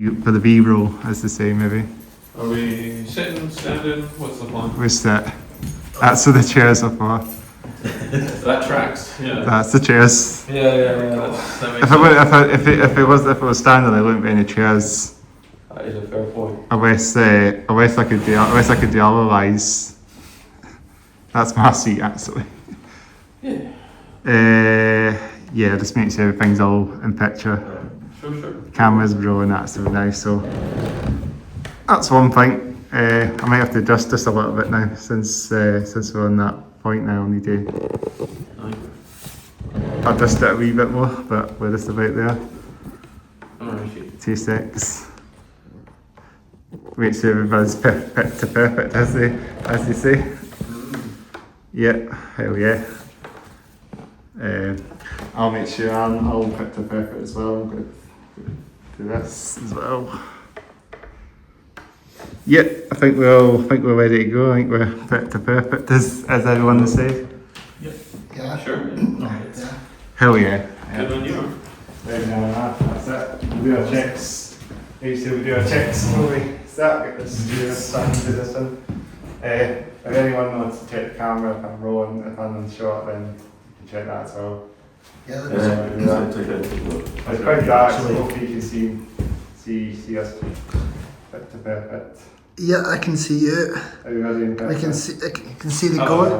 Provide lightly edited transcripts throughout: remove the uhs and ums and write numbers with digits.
For the B-roll, as they say, maybe. Are we sitting, standing? What's the plan? We sit. That's what the chairs are for. That tracks. Yeah. That's the chairs. Yeah. That If it was standing, there wouldn't be any chairs. That is a fair point. Unless I could do otherwise. That's my seat, actually. Yeah. Just make sure everything's all in picture. Sure. Cameras rolling, that's really nice. So that's one thing. I might have to adjust this a little bit now since we're on that point now. I need to adjust it a wee bit more, but we're just about there. Alright. 2 secs. Make sure everybody's fit to perfect, as they say. Yeah, hell yeah. I'll make sure I'm all fit to perfect as well. I'm going to do this as well. Yeah, I think we're ready to go. I think we're fit to perfect, as everyone will say. Yeah. Sure. Yeah. Hell yeah. Good on you. Right now, that's it. We'll do our checks. We do our checks before we start. Get this starting position. If anyone wants to check the camera, if I'm rolling, if I'm on shot, then you can check that as well. Yeah, It's quite dark, so hopefully you can see us fit to perfect. yeah, I can see you. Are you ready? I can see the ghost.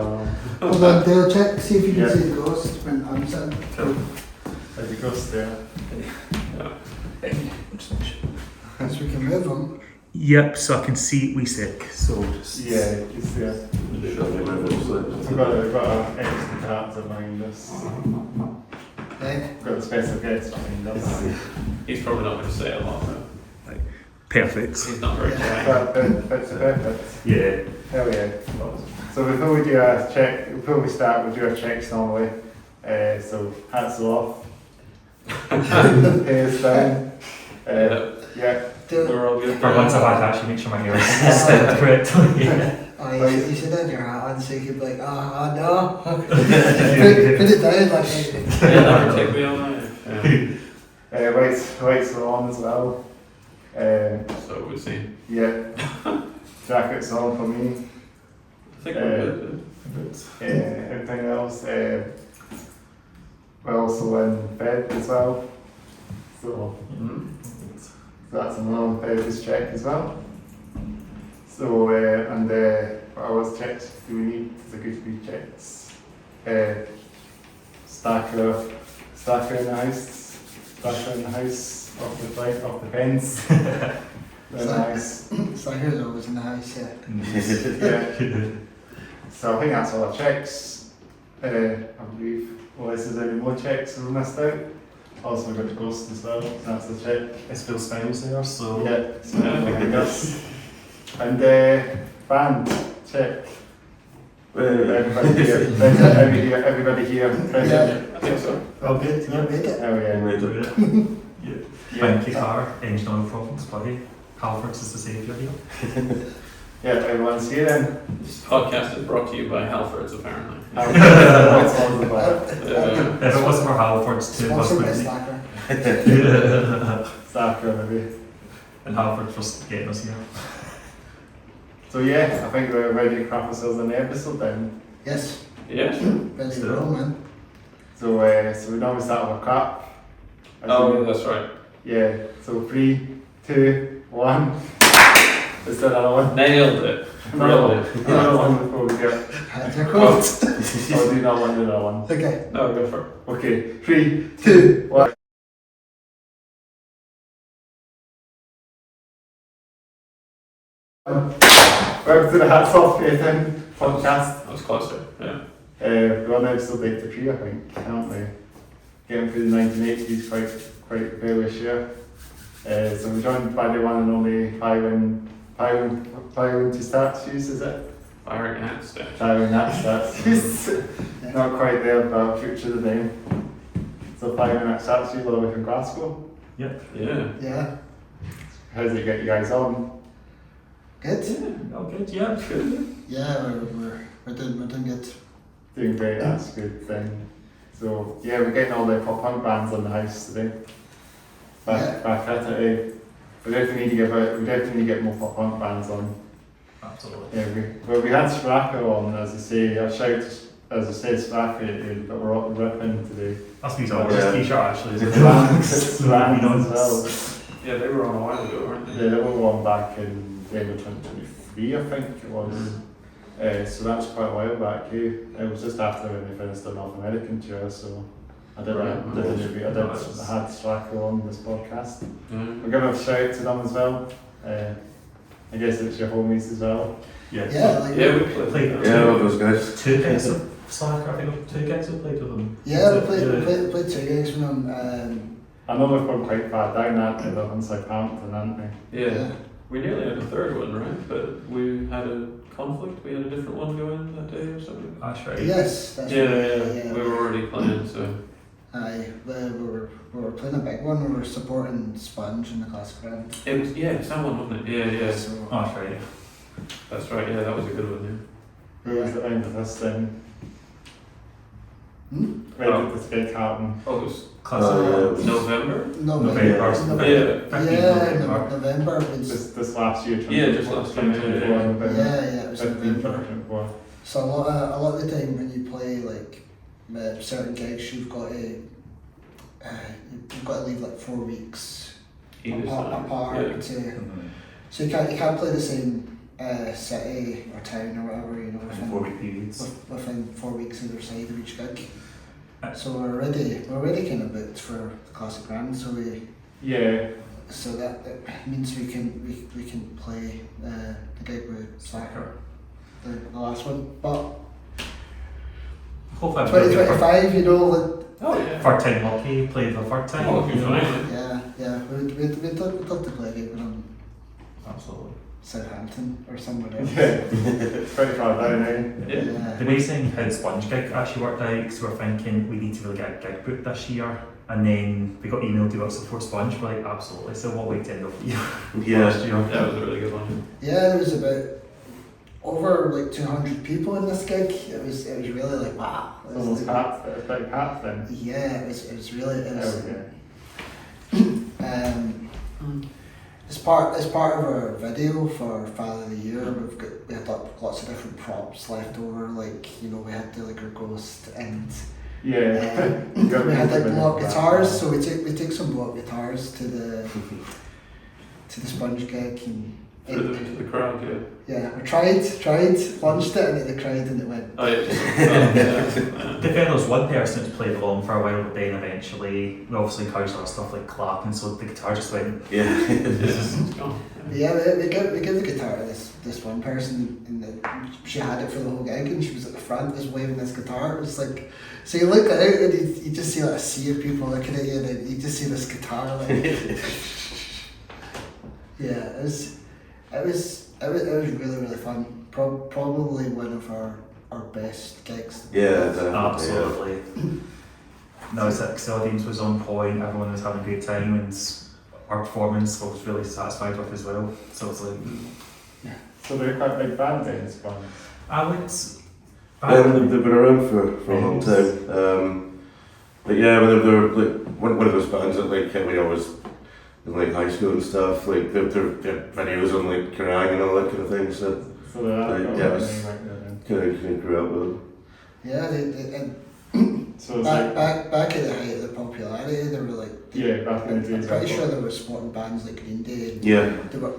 Hold on, Dale, check. See if you can see the ghost when I'm sitting. There's a ghost there. So we can move them. Yep, so I can see we sick. So just Yeah, it's there. We've got an extra character behind us. Right. We've got the special guest behind us. He's probably not going to say a lot though. perfect. He's not very shy. Perfect. Yeah. Hell yeah. So before we do our check, before we start, we do our checks normally. So hats off. Hair's down. Yeah. We're all good. For once I've had to actually make sure my hair is set correctly. Oh, you should have your hat on so you could be like, no. put it down like Yeah, that would take me all night. Lights are on as well. So we'll see. Yeah. Jackets on for me. I think we're good. Everything else. We're also in bed as well. So that's another previous check as well. So, and what else checks do we need? There's a good few checks. Stacker in the house, off the fence. Very nice. Stacker's always in the house, yeah. Yeah. So I think that's all our checks. I believe. Unless there's any more checks we missed out. Also we've got the ghost as well, so that's the check. It's Phil Styles there, so Yeah, so and band check. Everybody here present. I think so. Oh, good. You made it. Oh yeah. thank you, car, engine oil problems, buddy. Halfords is the saviour here. Yeah, everyone's here then. This podcast is brought to you by Halfords, apparently. That's all the plan. If it wasn't for Halfords, two of us Sponsored by would be. Stacker. Stacker maybe. And Halfords just getting us here. So yeah, I think we're ready to crack ourselves on the episode then. Yes. Yeah. Ready to roll, man. So we normally start with a clap. Oh, that's right. Yeah, so 3, 2, 1. Let's do another one. Nailed it. Nailed it. Another one before we go. Hands are cold. I'll do that one, do that one. Okay. No, go for it. Okay, 3, 2, 1. Welcome to the Hats Off podcast. That was closer, yeah. We're on episode 83, I think, aren't we? Getting through the 1980s quite various year. So we're joined by the one and only Byron to statues, is it? Firing at stage. Byron at statues. Not quite there, but future the name. So Byron at statues all the way from Glasgow. Yep. Yeah. Yeah. How does it get you guys on? Good. Oh, good, yeah, good. Yeah, we're doing good. Doing great, that's a good thing. So yeah, we're getting all the pop punk bands on the house today. Back at it. we definitely need to get more pop punk bands on. Absolutely. Yeah, we had Stracco on, as I say, Stracco, but we're all ripping today. That's me, so just t-shirt actually. Is it? Stracco as well. Yeah, they were on a while ago, weren't they? Yeah, they were on back in the end of 2023, I think it was. So that was quite a while back. It was just after when they finished the North American tour, so I had Stracco on this podcast. We'll give a shout out to them as well. I guess it's your homies as well. Yes. Yeah, we played. Yeah, all those guys. 2 gigs of Slacker, I think 2 gigs we played with them. Yeah, we played 2 gigs with them. I know they've gone quite far down, aren't they? They're in Southampton, aren't they? Yeah. We nearly had a third one, right? But we had a conflict. We had a different one going that day or something. That's right. Yes, that's Yeah, right. yeah. We were already playing, so. Aye, we were playing a big one. We were supporting Sponge in the classic round. It was, it's that one, wasn't it? Yeah. So, Oh, that's right. That's right, yeah, that was a good one, Who was the end of this thing? When Oh. did this gig happen? yeah. Oh, it was Classic. November? November. Yeah. November. This last year? Yeah, just last year, 2024, November. Yeah, it was 15, November. 2024. So a lot of the time when you play like certain gigs, you've got to leave like 4 weeks Either side. apart Yeah. to. So you can't play the same city or town or whatever, you know, 4-week periods. within 4 weeks either side of each gig. So we're already kind of booked for the classic round. So that means we can play the gig with Slacker, the last one. But Hopefully, 2025, you know, like, Oh, yeah. third time lucky, played the third time. Oh, okay, fine. yeah, we'd love to play a gig with them. Absolutely. Southampton or somewhere else. Yeah, it's pretty far down, eh? Yeah. The amazing how the Sponge gig actually worked out, because we were thinking we need to really get a gig booked this year, and then we got emailed to us before Sponge. We're like, absolutely. So what way to end up the year? Last year. That was a really good one. Yeah, there was about over like 200 people in this gig. It was really like wow. It was Almost like- packed, it was pretty packed then. Yeah, it was really. It was, Okay. As part of our video for Father of the Year, we had lots of different props left over. Like, you know, we had the like our ghost and Yeah. we had like blow up guitars. So we took some blow up guitars to the Sponge gig and. Threw them into the crowd, yeah. Yeah, we tried, launched it, and then they cried and it went. Oh, yeah. The there was one person who's played along for a while, but then eventually we obviously encouraged our stuff like clapping, so the guitar just went. It's gone. Yeah, we give the guitar to this one person, and she had it for the whole gig, and she was at the front just waving this guitar. It was like, so you look out and you just see like a sea of people looking at you, and then you just see this guitar. Like, yeah, it was really fun. Probably one of our best gigs. Yeah, Absolutely. No, the audience was on point, everyone was having a great time, and our performance I was really satisfied with as well. So it's like. So they're quite a big band then, Sponge. I would. They've been around for a long time. But yeah, when they're like one of those bands that like we always in like high school and stuff, like they have videos on like Kerrang and all that kind of thing. So they're kind of grew up with them. Yeah, so it's back at the height of the popularity, they were like. back in the days. I'm pretty sure they were supporting bands like Green Day. And Yeah. They were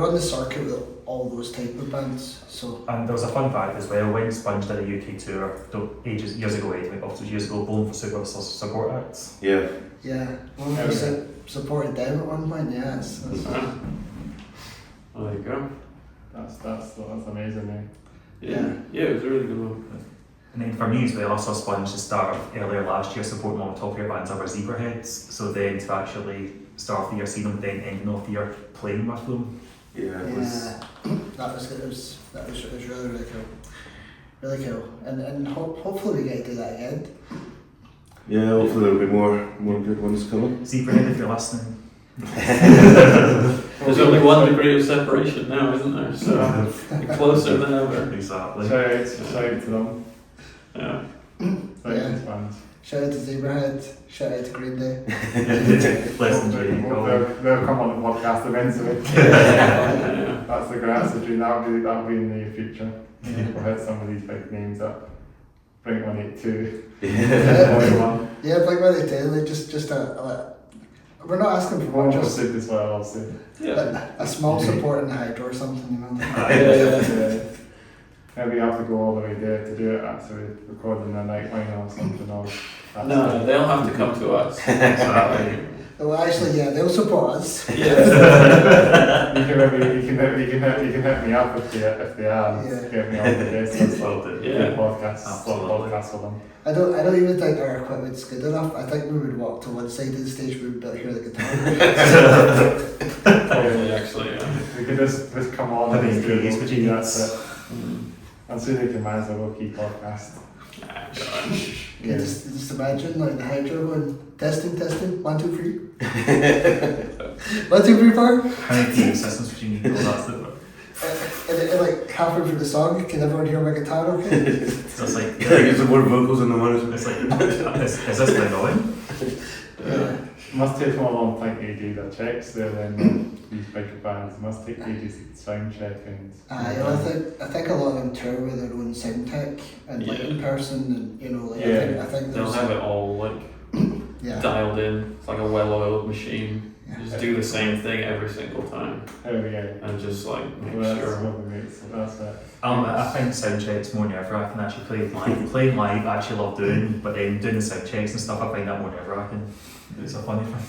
on the circuit with all those type of bands. So. And there was a fun fact as well, when Sponge did a UK tour, years ago, Bowling for Super was support acts. Yeah. Yeah, one of us supported them at one point. Yeah, that's Well, there you go. That's amazing, eh? Yeah, it was a really good one. And then for me as well, I saw Sponge to start earlier last year supporting one of the top tier bands ever, Zebraheads. So then to actually start off the year seeing them, then ending off the year playing with them. Yeah. It was. that was good. It was really cool, and hopefully we get to do that again. Yeah, hopefully there'll be more good ones coming. Zebrahead, if you're listening. There's only 1 degree of separation now, isn't there? So you're closer than ever. Exactly. Shout out to them. Yeah. Thanks, fans. Shout out to Zebrahead. Shout out to Green Day. Listen, Jay, They'll come on the podcast eventually. That's the grass dream. That'll be in the near future. We'll hit some of these big names up. Blink-182. Yeah, Blink-182. Like just we're not asking for much. Just as well, obviously. A small support in the hydro or something, you know. Maybe you have to go all the way there to do it. Actually, recording a night line or something. Or No, they'll have to come to us. Well, actually, yeah, they'll support us. You can hit me up if they are. Get me on the guest podcast for them. I don't even think our equipment's good enough. I think we would walk to one side of the stage, we would not hear the guitar. Probably, actually, yeah. We could just come on and do it. That's it. I'm sure they can manage a low-key podcast. Yeah, just imagine like the hydro going testing 1, 2, 3. 1, 2, 3, 4. How many PA systems would you need to go? That's the And like halfway through the song, can everyone hear my guitar okay? So it's like, Get some more vocals in the monitor. it's like, is this like going? It must take them a long time to do their checks there then. These bigger bands it must take ages to sound check and. I think a lot of them tour with their own sound tech and like in person and you know like I think they'll have it all like dialed in. It's like a well-oiled machine. Yeah. Just do the same thing every single time. And just like make sure. That's it. I think Soundchecks more than ever I can actually play live. Playing live I actually love doing, but then doing the Soundchecks and stuff I find that more than ever I can. It's a funny thing.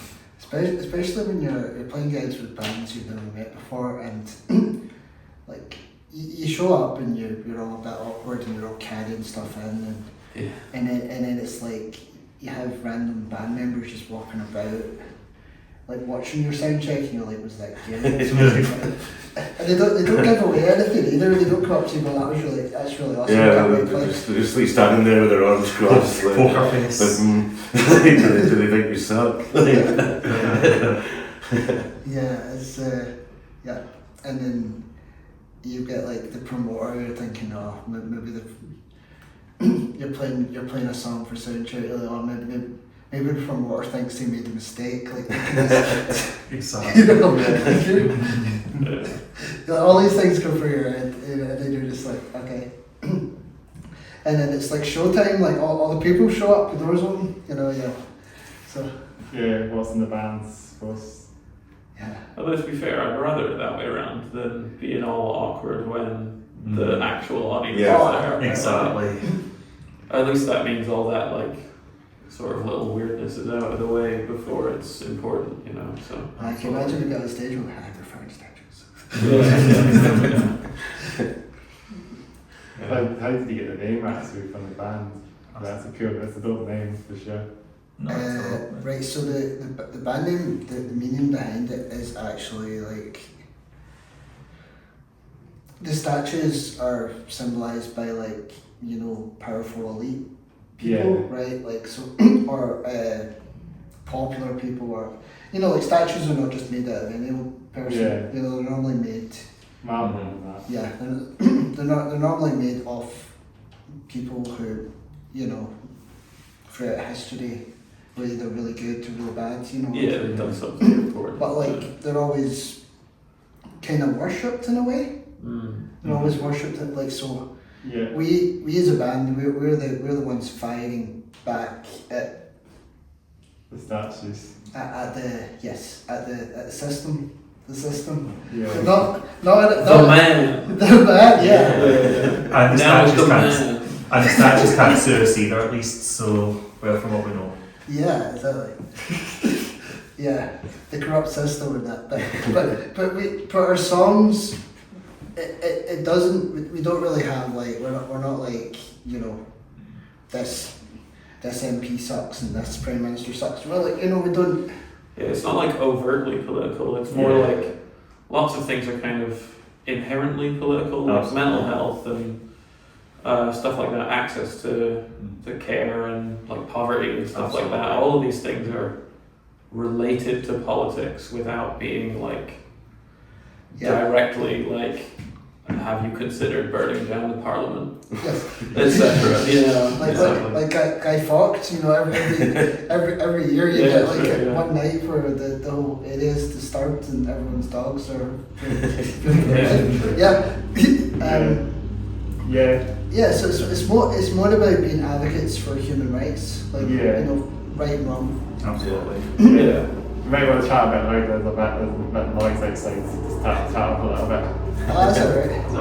Especially when you're playing gigs with bands you've never met before and like you show up and you're all a bit awkward and you're all carrying stuff in and then it's like you have random band members just walking about like watching your sound check and you're like, was that good? And they don't give away anything either. They don't come up to you and go, that's really awesome. Yeah, they're just like standing there with their arms crossed, like poker face. do they think you suck? Yeah, it's and then you get like the promoter. You're thinking, oh, maybe you're playing a song for Soundcheck, or maybe the promoter thinks they made a mistake. Like exactly. All these things go through your head, and then you're just like, okay. And then it's like showtime. Like all the people show up, the doors open. So. Yeah, what's in the band's post. Yeah. Although to be fair, I'd rather it that way around than being all awkward when the actual audience is there. Exactly. At least that means all that like sort of little weirdness is out of the way before it's important, so. I can imagine we got on stage with high-performance statues. How did you get the name actually from the band? That's a dope name for sure. Right, so the band name, the meaning behind it is actually like the statues are symbolized by like powerful elite people, right? Like so, or popular people, or like statues are not just made out of any person. They're normally made. Yeah, they're normally made of people who throughout history were either really good to really bad. They've done something important. But like they're always kind of worshipped in a way. They're always worshipped like so. Yeah. We as a band, we're the ones firing back at the statues. At the system. The system. Yeah. Not the man. The man. Yeah. And the statues can't sue us either, at least. So from what we know. Yeah, exactly. Yeah, the corrupt system and that. But our songs. It doesn't. We don't really have like we're not like this MP sucks and this Prime Minister sucks. We're like we don't. Yeah, it's not like overtly political. It's more like lots of things are kind of inherently political, like mental health and stuff like that, access to care and like poverty and stuff like that. All of these things are related to politics without being like directly like have you considered burning down the Parliament, Yes. etc. You know, Like Guy Fawkes, you know, every year you Yeah, get like sure, yeah. one night where the whole area is disturbed and everyone's dogs are Yeah. So it's more about being advocates for human rights, like you know, right and wrong. Absolutely. yeah. You might want to chat a bit louder, there's a bit of noise outside, so just chat up a little bit. Oh, that's alright. So,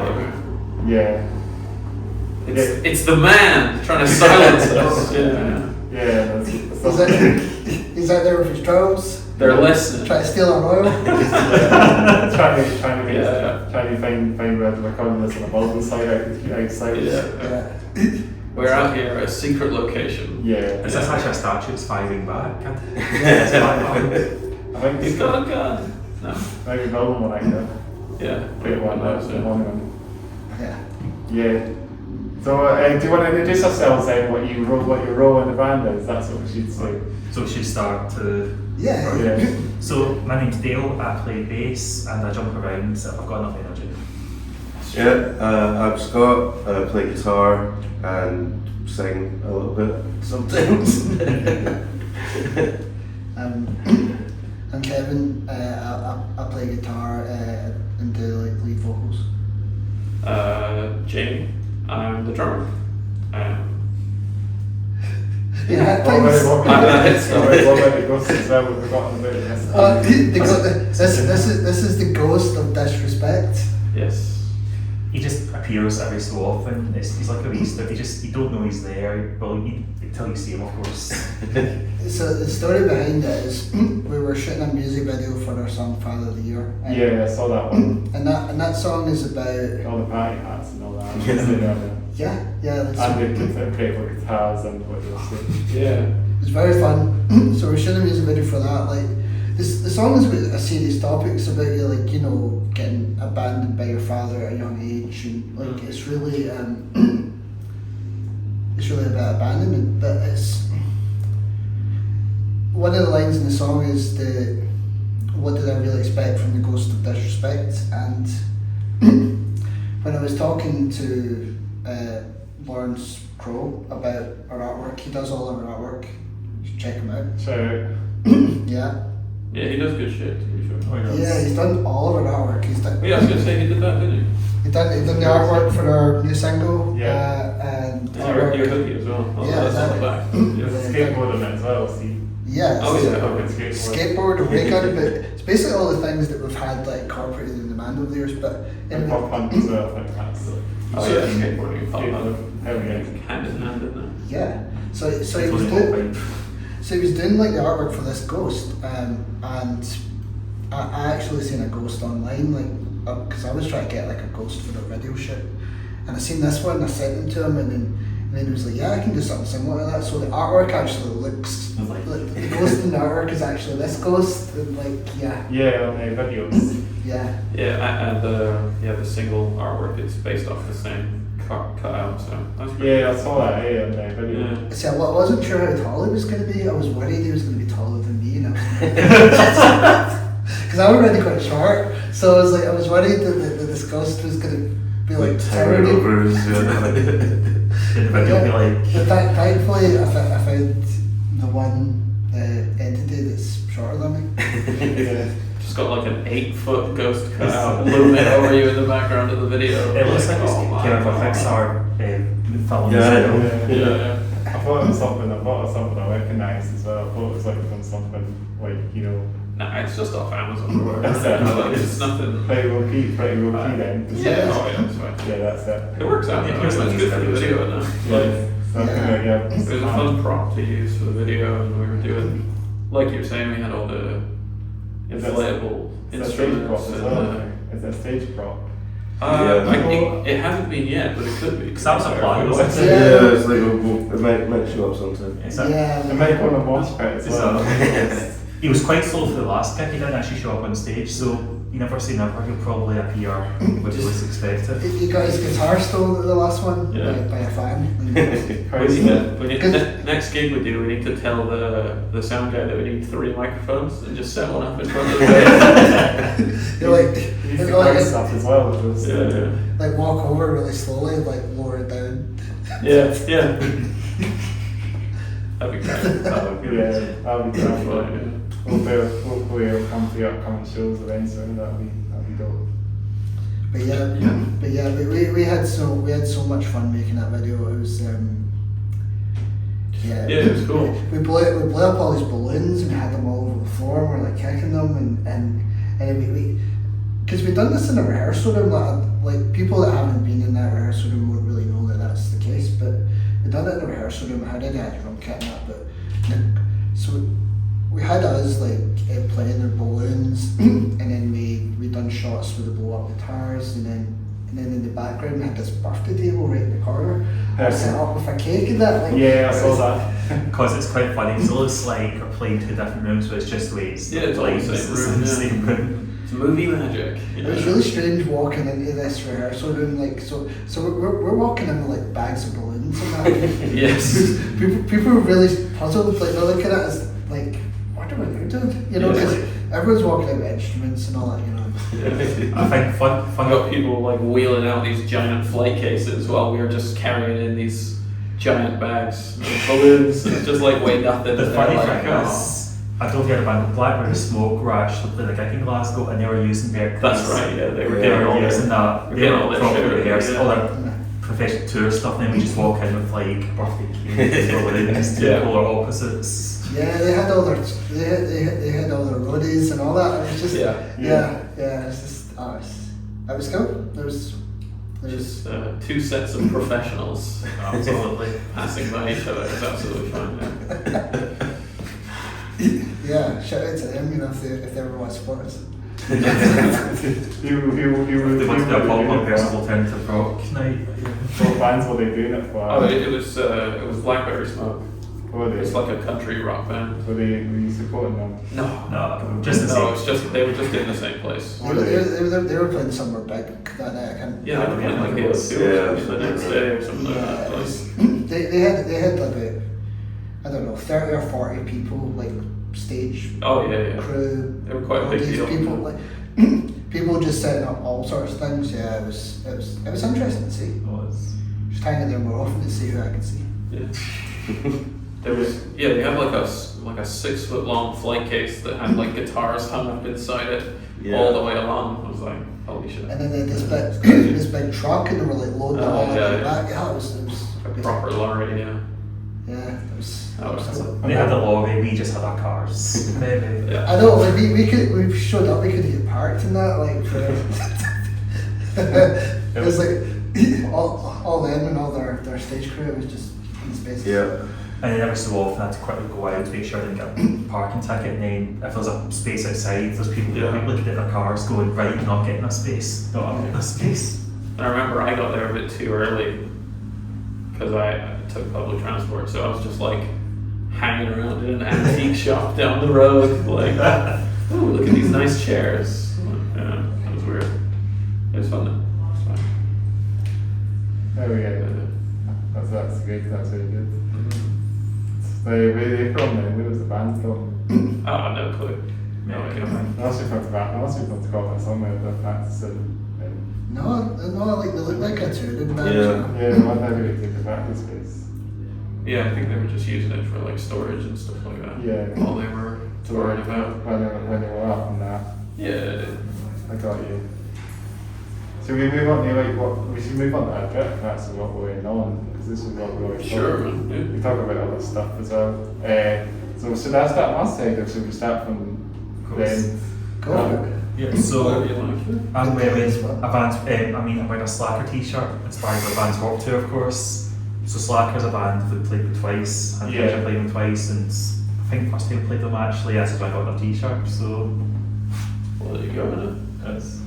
Yeah. it's the man trying to silence us. Yeah. Yeah, He's out there with his drones, They're listening. trying to steal our oil. trying to find where the recording is on the bottom side outside. Yeah. We're out here at a secret location. Yeah. Is this actually a statue that's firing back? I think He's got a gun. No. maybe building one out there. Yeah. Bit one knows, there, one. Yeah. Yeah. So do you want to introduce yourselves then? What your role in the band is? That's what we should say. So we should start to. Yeah. Yeah. So my name's Dale. I play bass and I jump around. So I've got enough energy. Yeah, I'm Scott. I play guitar and sing a little bit sometimes. I'm Kevin. I play guitar and do like lead vocals. Jamie. I'm the drummer. Yeah, at What times. about the ghosts as well? We've forgotten about this. This is the ghost of disrespect. Yes. He just appears every so often. He's like a wee stuff. You don't know he's there. Well, until you see him, of course. So the story behind it is we were shooting a music video for our song "Father of the Year." Yeah, I saw that one. And that song is about All the party hats and all that. yeah. That's And the playable guitars and what they were saying. Yeah. It's very fun. So we're shooting a music video for that. Like the song is about a serious topic. It's about you, like, you know, getting abandoned by your father at a young age, and like it's really about abandonment. But it's one of the lines in the song is what did I really expect from the ghost of disrespect? And when I was talking to Lawrence Crowe about our artwork, he does all of our artwork. You should check him out. So, Yeah. Yeah, he does good shit, to be sure. Yeah, he's done all of our artwork. He's done. Yeah, I was gonna say he did that, didn't he? He done the artwork for our new single. Yeah. And Your hoodie as well. Oh, Yeah, that's on the exactly. back. there's a skateboard in it as well, see? yeah. Oh, it's yeah. Okay, Skateboard, a ray gun, but it's basically all the things that we've had like incorporated in the band over the years. But And pop punk as well, I think that's Oh yeah, skateboarding and pop Hell yeah. hand in hand, isn't it? yeah, so he was doing like the artwork for this ghost, and I actually seen a ghost online, like because I was trying to get like a ghost for the video shoot, and I seen this one, and I sent it to him, and then he was like, yeah, I can do something similar to that. So the artwork actually looks like the ghost in the artwork is actually this ghost, and like Yeah, on the videos. yeah. Yeah, and the single artwork is based off the same cutout, so that's pretty Yeah, I saw that on the video. Yeah. See, I wasn't sure how tall he was going to be. I was worried he was going to be taller than me, and because I'm already quite short, so I was worried that this ghost was going to be like towering towering. over us. The video be like. But thankfully, I found the one entity that's shorter than me. Yeah. Just got like an 8-foot ghost cut out looming over you in the background of the video. It looks like it's oh my kind of a God. Pixar film. Yeah, I know. Yeah. I thought it was something I recognised as well. I thought it was like from something like, you know, Nah, it's just off Amazon or That's whatever. it. Like, it's nothing. pretty low key then. Yeah, oh yeah, that's fine. Yeah, that's it. It works out. Yeah, though. here's It's the good for the video. video now. Yeah. So Yeah. It was a fun prop to use for the video, and we were doing, like you were saying, we had all the Is that- inflatable It's a stage prop instruments as and well. It's a stage prop. I think it hasn't been yet, but it could be. Because that was a plan, wasn't it? Yeah, it's like it might show up sometime. It's a- Yeah. It might go on a mosh pit as It's well. He was quite slow for the last gig. He didn't actually show up on stage, so you never say never. He'll probably appear when you least expect it. He got his guitar stolen at the last one Yeah. by a fan. Next gig we do, we need to tell the sound guy that we need 3 microphones and just set one up in front of the band. You're like, You used to like, play stuff as well. It was, Yeah. like walk over really slowly, like lower it down. Yeah. That'd be great. That would be Yeah, amazing. that'd be great. Hopefully it'll come to the upcoming shows eventually. That'd be dope. But yeah, we had so much fun making that video. It was Yeah, it was cool. We blew up all these balloons and we had them all over the floor. And we're like kicking them and we because we'd done this in a rehearsal room. Like people that haven't been in that rehearsal room won't really know that that's the case. But we'd done it in a rehearsal room. I had drum kit and that. But so we had us like playing their balloons, and then we done shots where they blow up guitars, and then in the background we had this birthday table right in the corner, set up with a cake and that. Like, Yeah, I saw that. Because it's quite funny, because it looks like we're playing two different rooms, but it's just the way it's It's all like, the same it's room. the same room. It's movie magic. It was really strange walking into this rehearsal room, like so we're walking in with like bags of balloons and that. Yes. people were really puzzled, like they're looking at us like, what are we doing? You know, because everyone's walking out with instruments and all that, you know. I think fun I got people like wheeling out these giant flight cases while we were just carrying in these giant bags of balloons, just like weigh nothing. The And funny they're thing like, is, I don't think a band Blackberry Smoke were actually playing a gig in Glasgow and they were using their That's right, yeah, they were They getting were all using their, that. we're They getting were all their properly shit, rehearsed, all yeah. their professional tour stuff, and then we just walk in with like birthday cakes or balloons, Yeah. two polar opposites. Yeah, they had all their they had all their roadies and all that. It was just yeah. It's just it was cool. There's Just two sets of professionals Absolutely. passing by each other. It's absolutely fun. yeah. Shout out to them, you know, if they ever want to support us. He They wanted to do a pop-up versus alternative rock night. What bands were they doing it for? Oh, it was Blackberry Smoke. Were they? It's like a country rock band. Were you supporting them? No, just the No, same. it's just they were just in the same place. They were playing somewhere big that night. I can't. Yeah, they were playing like the O2 the next day or something like that. Yeah, Like, they had like I don't know, 30 or 40 people, like stage oh yeah. crew. They were quite a big these deal. people like people just setting up all sorts of things. Yeah, it was interesting to see. Just hanging there more often to see who I could see. Yeah. They had like a 6 foot long flight case that had like guitars hung up inside it all the way along. I was like, holy shit. And then they had this big truck, and they were like loading it all up in yeah. the back. Yeah, it was A proper lorry, yeah. Yeah, it was. That was cool. They had the lorry, we just had our cars. Maybe. Yeah. I know, like we showed up, we could get parked in that, like for it was like all them and all their stage crew. It was just in space. Yeah. And then every so often I had to quickly go out to make sure I didn't get a parking ticket, and then if there's a space outside, there's people looking at their cars going, right, you're not getting a space, not getting a space. And I remember I got there a bit too early because I took public transport, so I was just like hanging around in an antique shop down the road, like, oh, look at these nice chairs. Yeah, it was weird. It was fun though. It was fun. Oh yeah, that's great. That's really good. Where are they from then? Where was the band from? Oh, no clue. No idea. Unless you've gone to Scotland somewhere, they're practicing. No, like they look like a touring band. Yeah. Yeah, what how do we take the practice space? Yeah, I think they were just using it for like storage and stuff like that. Yeah. While they were touring about. When they were up and that. Yeah. I got you. So we move on to we should move on to our trip. That's what we're going on, because this is what we're always Sure, talking. man. We talk about other stuff as well. So should I start my side, or should we start from then? Go for it. Yeah, Whatever so you like. I'm wearing a band, I'm wearing a Slacker t-shirt inspired by Band's Warped Tour, of course. So Slacker's a band that played with twice, and Yeah. I played them twice, and I think first time I played them actually, that's when I got the t-shirt, so Well, there you go, innit? it's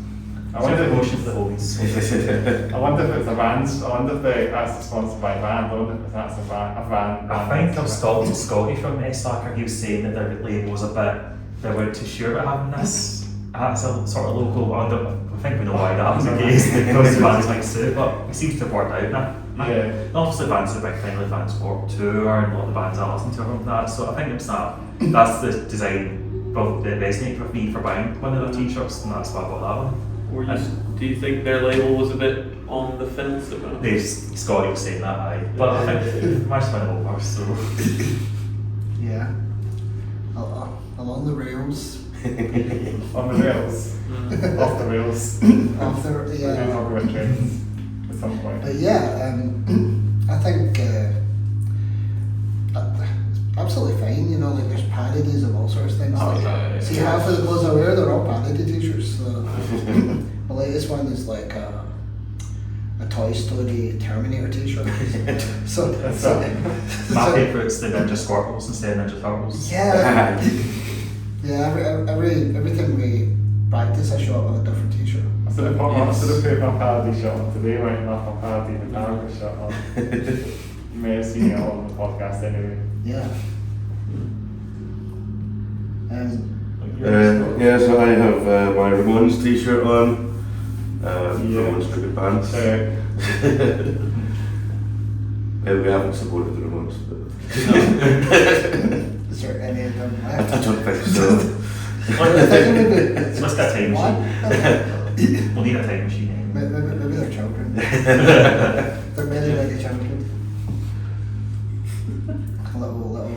I wonder if emotion for the homies. I wonder if it's a band. I wonder if that's sponsored by a band. I wonder if that's a band. I think I've talked to Scotty from Slacker, he was saying that their label was a bit, they weren't too sure about having this as a sort of local, I think we know why that was the case, because the bands like suit, but it seems to have worked out now. Yeah. And obviously bands are a big thing, like Band's Warped Tour and a lot of the bands I listen to from that, so I think it's that's the design that resonated with me for buying one of the t-shirts, and that's why I bought that one. Do you think their label was a bit on the fence about it? Scotty was saying that, aye. But I think Mark's went over, so. Yeah. Along the rails. On the rails. Off the rails. Off the, We're going to yeah. talk about trains at some point. But yeah, I think it's absolutely fine, you know, like there's parodies of all sorts of things. Oh, Like, yeah. see, half of the clothes I wear, they're all parody t-shirts. So. The latest one is like a Toy Story Terminator t-shirt. so, My favourite's the Ninja Squirtles instead of Ninja Turtles. yeah. Yeah, everything we practice, I show up with a different t-shirt. I should have put my parody shirt on today, right? Not my parody Metallica shirt on. You may have seen it on the podcast anyway. Yeah. Yeah, so I have my Ramones t-shirt on. Ramones tribute band. We haven't supported the Ramones. Is there any of them I left? don't think so. Let's get a time machine. We'll need a time machine. Maybe they're children. They're really like children. Little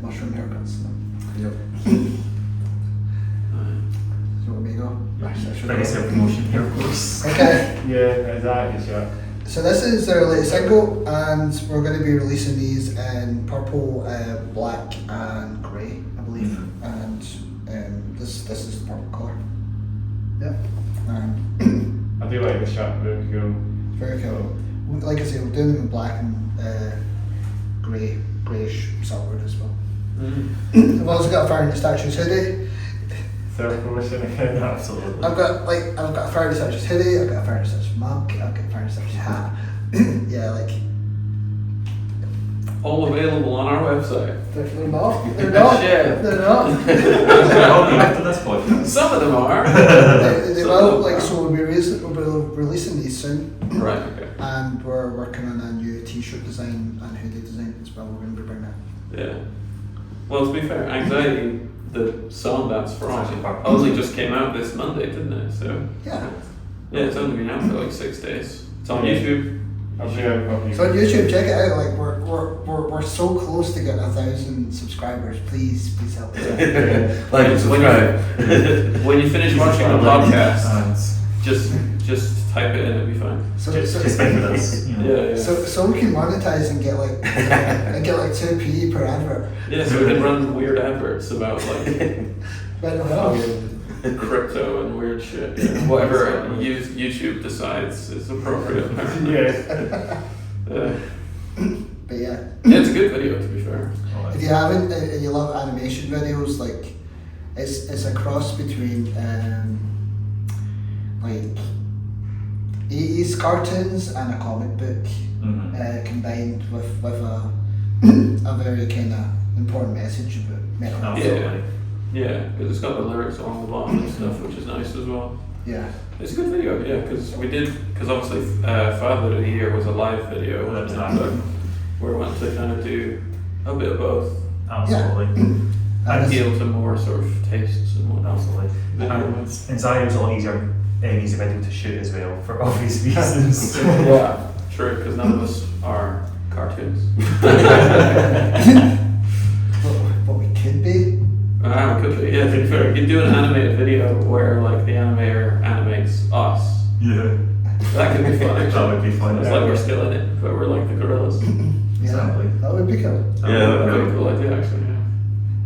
mushroom haircuts. Yep. So where we go? Big self-promotion here, of course. Okay. Yeah, exactly, sure. So this is their latest single, and we're going to be releasing these in purple, black, and grey, I believe. And this is the purple colour. Yeah. I do like the shirt, very cool. Very cool. Like I say, we're doing them in black and greyish silver as well. I've also got a Fire in the Statues hoodie. Self-promotion again. Absolutely. I've got a Fire in the Statues hoodie. I've got a Fire in the Statues mug. I've got a Fire in the Statues hat. Yeah, like. all available on our website? They're not. They're not. Shit. They're not. I'll be after this podcast. Some of them are. They Some will. of them Like are. so, we'll be releasing these soon. Right. Okay. And we're working on a new T-shirt design and hoodie design as well. We're going to be bringing that. Yeah. Well, to be fair, Anxiety, the song that's from, It's actually part- only just came out this Monday, didn't it? So Yeah. yeah, it's only been out for like 6 days. It's on YouTube. I'll show you a copy. So on YouTube, check it out. Like we're so close to getting 1,000 subscribers. Please help us out. Like and subscribe. When you finish watching the podcast, And just type it in, it'll be fine. So just think of this. You know. Yeah. so we can monetize and get like 2p per advert. Yeah, so we can run weird adverts about like Mental health. crypto and weird shit. Yeah. Whatever YouTube decides is appropriate. Yeah. But yeah, Yeah, it's a good video to be fair. if you haven't and you love animation videos, like it's a cross between like 80s cartoons and a comic book combined with a very kind of important message about mental health. Absolutely. Yeah, because it's got the lyrics along the bottom and stuff, which is nice as well. Yeah. It's a good video, yeah, because obviously Father of the Year was a live video, That's and nice. we wanted to kind of do a bit of both, Absolutely. And appeal to more sort of tastes and whatnot. Absolutely. Yeah. And Zaya was a lot easier, easy video to shoot as well for obvious reasons. Yeah, true, because none of us are cartoons. what we could be. We could be, yeah, to be fair. You could do an animated video where like the animator animates us. Yeah. That could be fun actually. That would be fun. It's like we're still in it, but we're like the gorillas. Yeah, Exactly. that would be cool. Yeah, That would be a cool idea actually, yeah.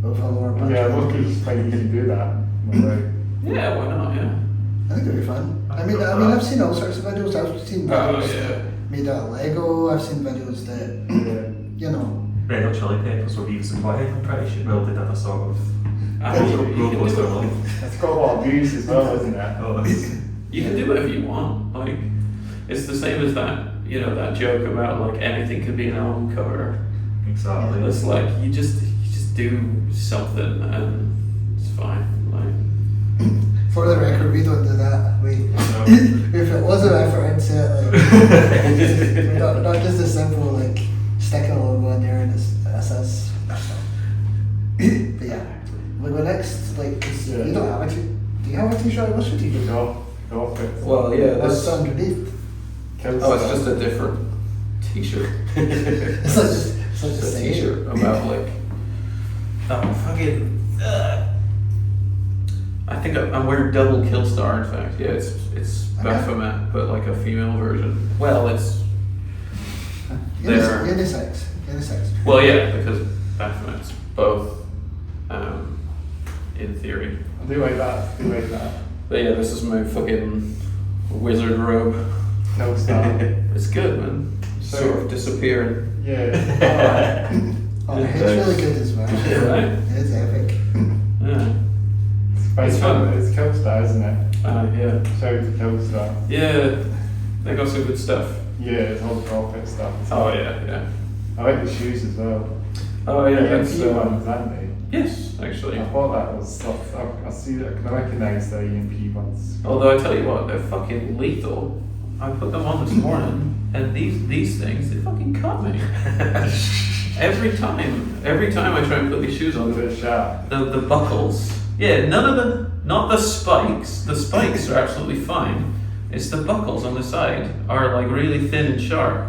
We'll follow our budget. Yeah, most people just think you can do that. Like, Yeah, why not, yeah. I think it'd be fun. I mean, I've seen all sorts of videos. I've seen videos Oh, yeah. that made out of Lego. I've seen videos that, you know, Red Hot Chili Peppers were Beavis and Butthead, I'm pretty sure. Well, they did a sort of I mean, you roller can coaster do it. one. it's got a lot of views as well, isn't it? Oh, You can do whatever you want. Like, it's the same as that, that joke about like anything could be an album cover. exactly. It's like you just do something and it's fine. Like, for the record, we don't do that. We, No. if it was an effort into it, like, not just a simple like stick a logo in there and it's us. But yeah, we'll go next. Like, 'cause Yeah. you don't have a t-shirt. Do you have a t-shirt? What's your t-shirt? No, outfits. Well, yeah, What's this. underneath? Oh, it's just a different T-shirt. It's like just It's a saying. T-shirt about like. Oh fucking. I think I'm wearing double kill star. In fact, yeah, it's Baphomet, but like a female version. Well, it's. There. Unisex. Well, yeah, because Baphomet's both. In theory. I do like that. But yeah, this is my fucking wizard robe. No style. It's good, man. Sort of disappearing. Yeah. Oh, it's really good as well. Yeah, right? It's epic. Yeah. It's fun. It's Killstar, isn't it? Yeah. Shout out to Killstar. Yeah. They got some good stuff. Yeah, it's all profit stuff. Oh yeah. I like the shoes as well. Oh yeah, The that's EMP ones, aren't they? yes, actually. I thought that was. I see that. I recognise the EMP ones. Although I tell you what, they're fucking lethal. I put them on this morning, and these things, they fucking cut me. Every time I try and put these shoes A on, bit sharp. the buckles. Yeah, none of them, not the spikes. The spikes are absolutely fine. It's the buckles on the side are like really thin and sharp.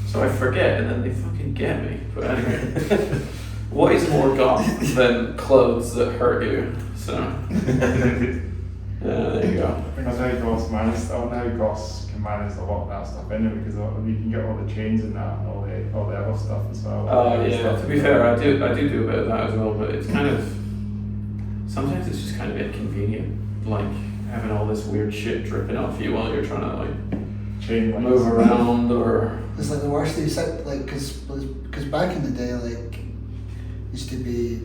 So I forget, and then they fucking get me. But anyway, what is more goth than clothes that hurt you? So, there you go. I don't know how Goss managed. I don't know how Goss can manage a lot of that stuff anyway, because you can get all the chains in that and all the other stuff as well. Yeah. To be fair, I do a bit of that as well, but it's kind of sometimes it's just kind of inconvenient, like having all this weird shit dripping off you while you're trying to like chain links. move around or. It's like the worst thing, like, because back in the day, like, used to be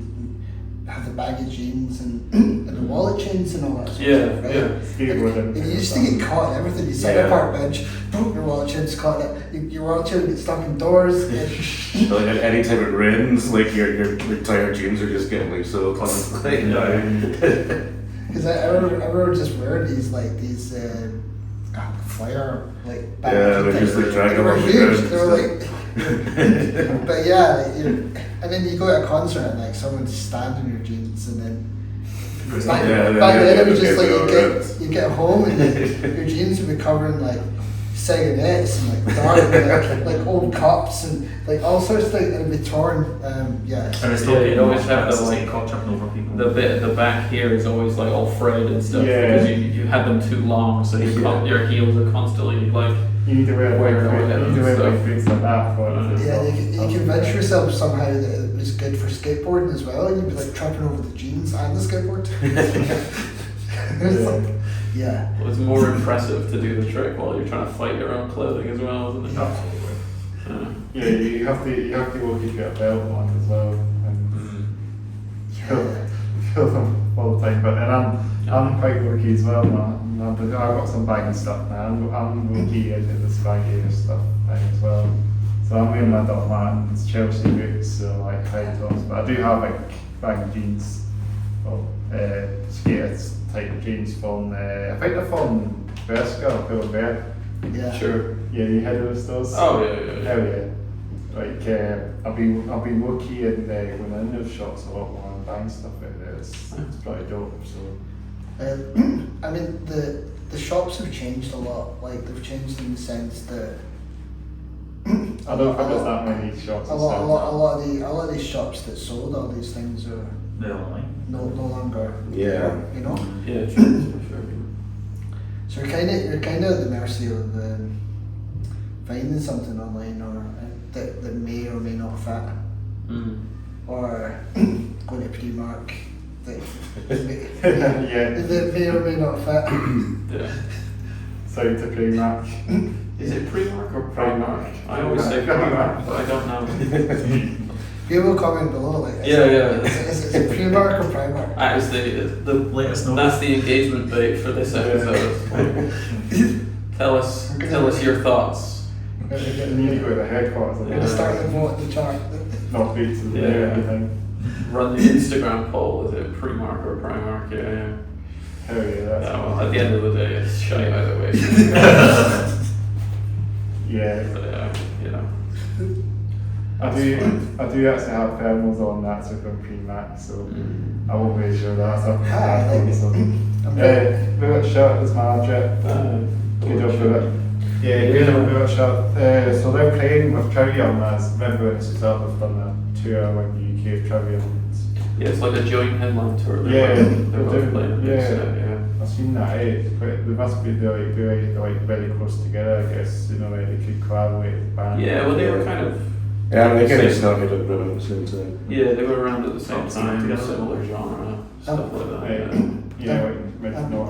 have the baggy jeans and the wallet chains and all that sort of stuff, right? Yeah. Skateboarding. And you used to get caught in everything. You sat on a park bench, boom, your wallet chain's caught in it. Your wallet chain would get stuck in doors. Like anytime it rains, like your tired jeans are just getting like so constantly. Because I remember just wearing these flare like baggy they're just like dragging They were along the huge. ground They were like, but yeah, and then you go to a concert and like someone's standing in your jeans, and then back then it was just like you get home and your jeans would be covering like cigarettes and like dark like old cups and like all sorts of things that would be torn. Yeah. And it's Yeah, you'd always have the, like like, caught tripping over people. The bit at the back here is always like all frayed and stuff Yeah. because you had them too long, so your heels are constantly like. You need to wear Wear big it you need to wear stuff. big boots like that for it. Yeah, you convince yourself somehow that it was good for skateboarding as well, and you'd be like tripping over the jeans and the skateboard. It's like, yeah. Well, it's more impressive to do the trick while you're trying to fight your own clothing as well, isn't it? Absolutely. Yeah, you have to go keep your belt on as well and feel them all the time. But I'm quite lucky as well, man. I've got some baggy stuff now. I'm lucky into this baggy stuff as well. So I'm wearing my Doc Martens, Chelsea boots, so like high tops. But I do have like baggy jeans, well, skaters type jeans from. I think they're from Bershka or Pull Bear. Yeah. Sure. Yeah, you had those. Oh yeah. Hell yeah. Like I've been lucky and when I'm in those shops a lot more and buying stuff out there. It's pretty dope. So. I mean the shops have changed a lot. Like they've changed in the sense that I don't think there's that many shops. a lot of these shops that sold all these things are They're online. no longer. Yeah. You know. Yeah, sure. So you're kind of at the mercy of finding something online or that may or may not fit, or going to Primark that may or may not fit. Yeah. Sorry to Primark. Is it Primark or Primark? I always say Primark, but I don't know. People comment below like, is it Primark or Primark? That is the Let us know. that's the engagement bait for this episode. Tell us your thoughts. You need to go to the headquarters. We're gonna start the vote at the chart. Not beats and Yeah. everything. Run the Instagram poll. Is it Primark or Primark? Yeah. Hell yeah, that's Well, at the end of the day, it's shite either way. yeah. But, I do actually have thermals on that, so from pre-max, so I won't measure that. So Bullet shot is my jet. Good job, Bullet. Yeah, good job, Bullet shot. So they're playing with Trivium, as remember when this was up, we've done a tour when UK of Trivium. Yeah, it's like a joint headline tour. Yeah, they're both playing. Yeah. I've seen that. But they must be very close together, I guess. You know, where they could collaborate with bands. Yeah, well, they were kind of. Yeah, I think it's not good at the same time. Yeah, they were around at the same time, similar genre, stuff like that.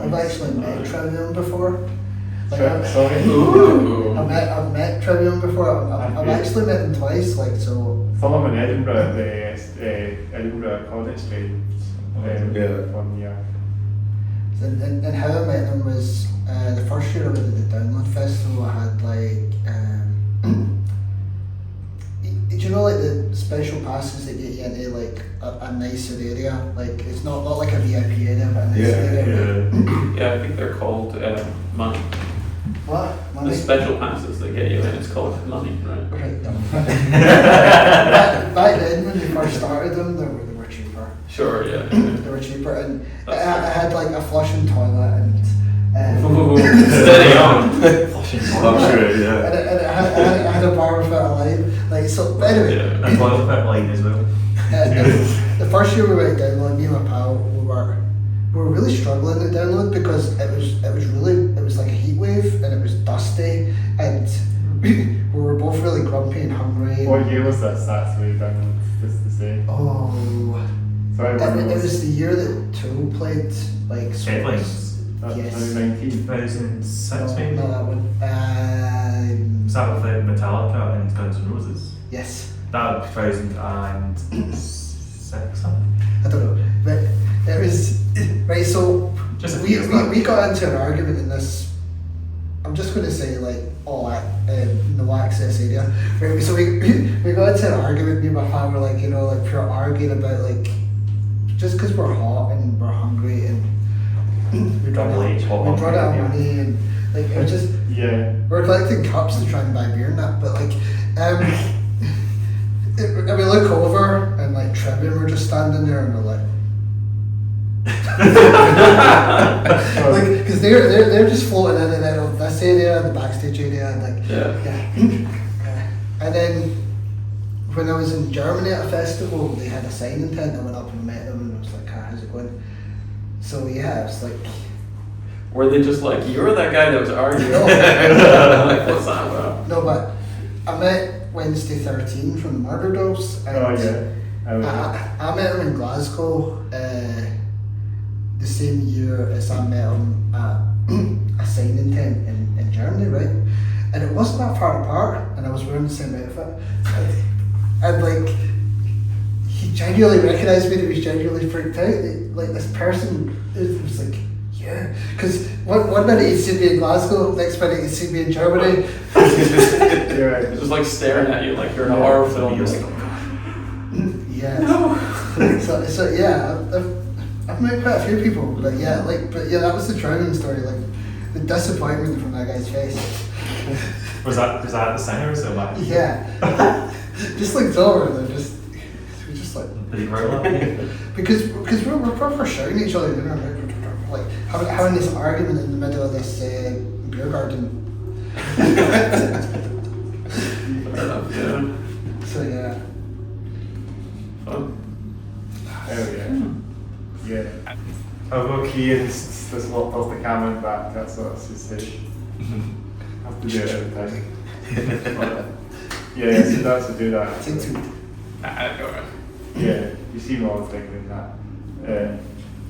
I've actually met Trivium before. Sorry? I've met Trivium before. I've actually met them twice. Like so. Some of them in Edinburgh, Edinburgh College Day. 1 year. And how I met them was the first year I went to the Download Festival. I had do you know like the special passes that get you into like a nicer area? Like it's not like a VIP area, but a nicer area. Yeah, I think they're called money. What? Money? The special passes that get you in, it's called money, right? Right. Back then when they first started them, they were cheaper. Sure, yeah. They were cheaper, and I had like a flushing toilet and. Steady on. Flushing toilet. I'm sure, yeah. And I had a bar without a line. Like so. But anyway. Yeah. And toilet without line as well. The first year we went download, me and my pal, we were really struggling to download because it was like a heat wave and it was dusty and we were both really grumpy and hungry. What year was this actually? Just to say. Oh. Sorry, it was the year that Tool played like Headlines. Yes. 2019. 2006 maybe? No, that one. Was that with Metallica and Guns N' Roses? Yes. That was 2006 something. I don't know, but it was right. So Just a we few years back. got into an argument in this. I'm just going to say like all no access area. Right, so we got into an argument. Me and my pal were like pure arguing about like just because we're hot and we're hungry and we brought out money and like it was just we're collecting cups to try and buy beer and that, but like and we look over and like Trivium were just standing there and we're like like because they're just floating in and out of this area, the backstage area, and like and then when I was in Germany at a festival, they had a signing tent. I went up and met them and I was like, how's it going? So yeah, it's like. Were they just like, you're that guy that was arguing? No. Like, what's that about? No, but I met Wednesday 13 from the Murder Dolls. And I met him in Glasgow the same year as I met him at a signing tent in Germany, right? And it wasn't that far apart, and I was wearing the same outfit. And like, he genuinely recognised me, and he was genuinely freaked out. Like this person was like, yeah, because one minute he'd seen me in Glasgow, next minute he'd seen me in Germany. It's just like staring at you like you're in a horror film. You're like, oh god. Yeah. No. So yeah, I've met quite a few people, but yeah, that was the drowning story. Like the disappointment from that guy's face. Was that the singer or was it what? Yeah. Just looked over and we're just like. Did he growl at you? Because we're proper shouting at each other, like having this argument in the middle of this beer garden. Fair enough, yeah. So yeah. Fun. Oh yeah. I'll go key and just walk off the camera back. That's what it's just say. I have to do it every time. Yeah, so that's to do that. Yeah, you see more of things in that.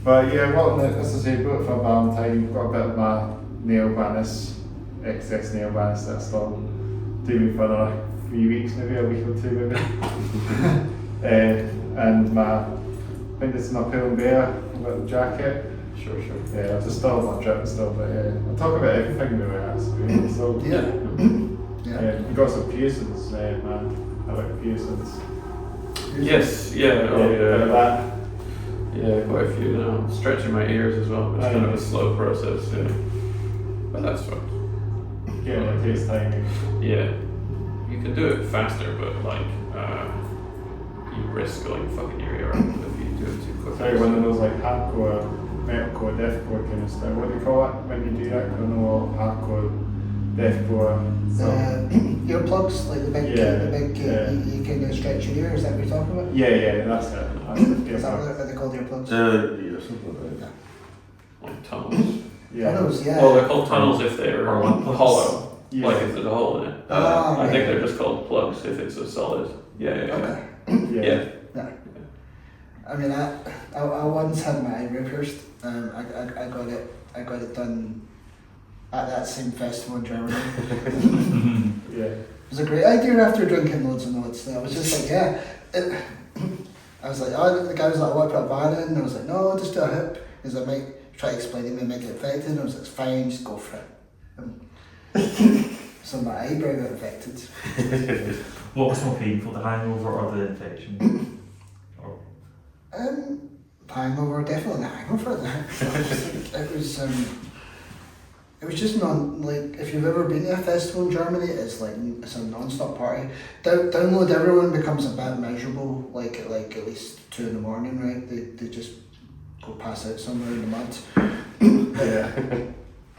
But yeah, well, as I say, both for Valentine, got a bit of my nail varnish, excess nail varnish that's still doing for another 3 weeks, maybe a week or two, maybe. And I think this is my Pale and Bear jacket. Sure. Yeah, I've just still my drip and stuff, but yeah, I talk about everything we wear, actually. So yeah, we got some piercings, man. I like piercings. Yes, yeah, quite a few now. Stretching my ears as well. It's kind of a slow process, yeah. But that's fun. Yeah, it takes time. Yeah. you can do it faster, but like you risk going fucking your ear out if you do it too quick. Sorry, one of those like hardcore, metalcore, deathcore kind of stuff. What do you call it when you do that? I don't know, hardcore, deathcore. Earplugs, like the big, you kind of stretch your ear. Is that what you're talking about? Yeah, that's it. Is that what they're called, earplugs? Yeah, something like that. Like tunnels. Tunnels, yeah. Well, they're called tunnels if they're Or one plugs. hollow. Yeah. Like if there's a hole in it. I think they're just called plugs if it's a solid. Yeah. Okay. Yeah. I mean, I once had my eyebrow pierced. I got it done at that same festival in Germany. Yeah. It was a great idea after drinking loads and loads. I was just like, I was like, oh, the guy was like, what, put a band in? And I was like, no, just do a hip. Because I might try to explain to me, make it infected. And I was like, it's fine, just go for it. So my eyebrow got infected. What was more painful, the hangover or the infection? Hangover, definitely the hangover. It was just like, if you've ever been to a festival in Germany, it's a non-stop party. Download, everyone becomes a bit miserable, like at least 2 in the morning, right? They just go pass out somewhere in the mud. Yeah.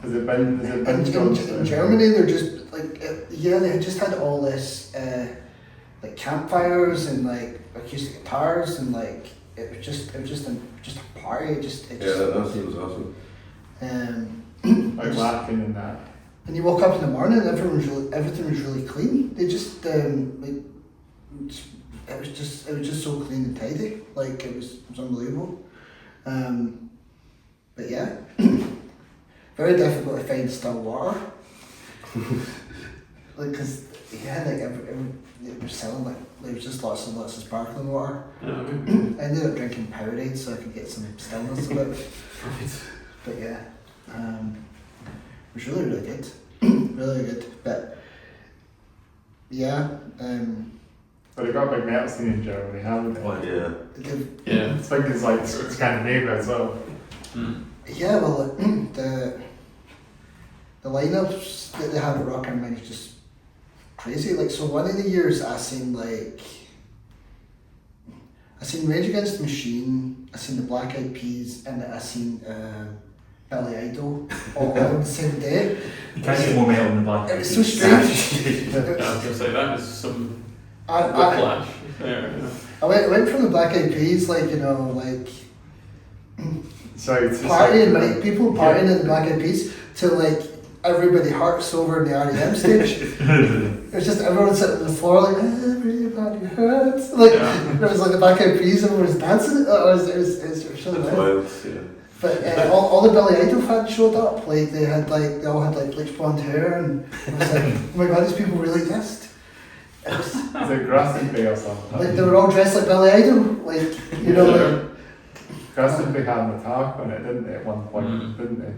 Has it been in Germany, they're just like, they had just had all this like campfires and like acoustic guitars and like it was just a party. That sounds awesome. Like laughing and that. And you woke up in the morning and everything was really clean. They just it was just so clean and tidy. Like it was unbelievable. But yeah, very difficult to find still water. Like, cause they were selling there was just lots and lots of sparkling water. I ended up drinking Powerade so I could get some stillness of it. But yeah, it was really good, really good. But yeah, But they got a big metal scene in Germany, haven't they? Oh, yeah. Yeah. It's like it's like Scandinavia as well. Yeah, well, the lineups that they have at Rock am Ring is just crazy. Like, so one of the years I seen Rage Against the Machine, I seen the Black Eyed Peas, and I seen Billy Idol all on the same day. You can't get more metal than the Black Eyed It Peas. was so strange. I was gonna say that is some I whiplash there. went from the Black Eyed Peas, like, you know, like Sorry, it's just partying, like, like people partying in the Black Eyed Peas, to like everybody hurts over in the R.E.M. stage. It was just everyone sitting on the floor like, everybody hurts. Like, it was like the Black Eyed Peas, everyone was dancing. It was really That's nice. wild, yeah. But all the Billy Idol fans showed up. Like they all had like bleach blonde hair, and I was like, oh my god, these people really exist. It was, is it Glastonbury or something? like they were all dressed like Billy Idol, like, you know. Like, Glastonbury had Metallica on it, didn't they, at one point, didn't they?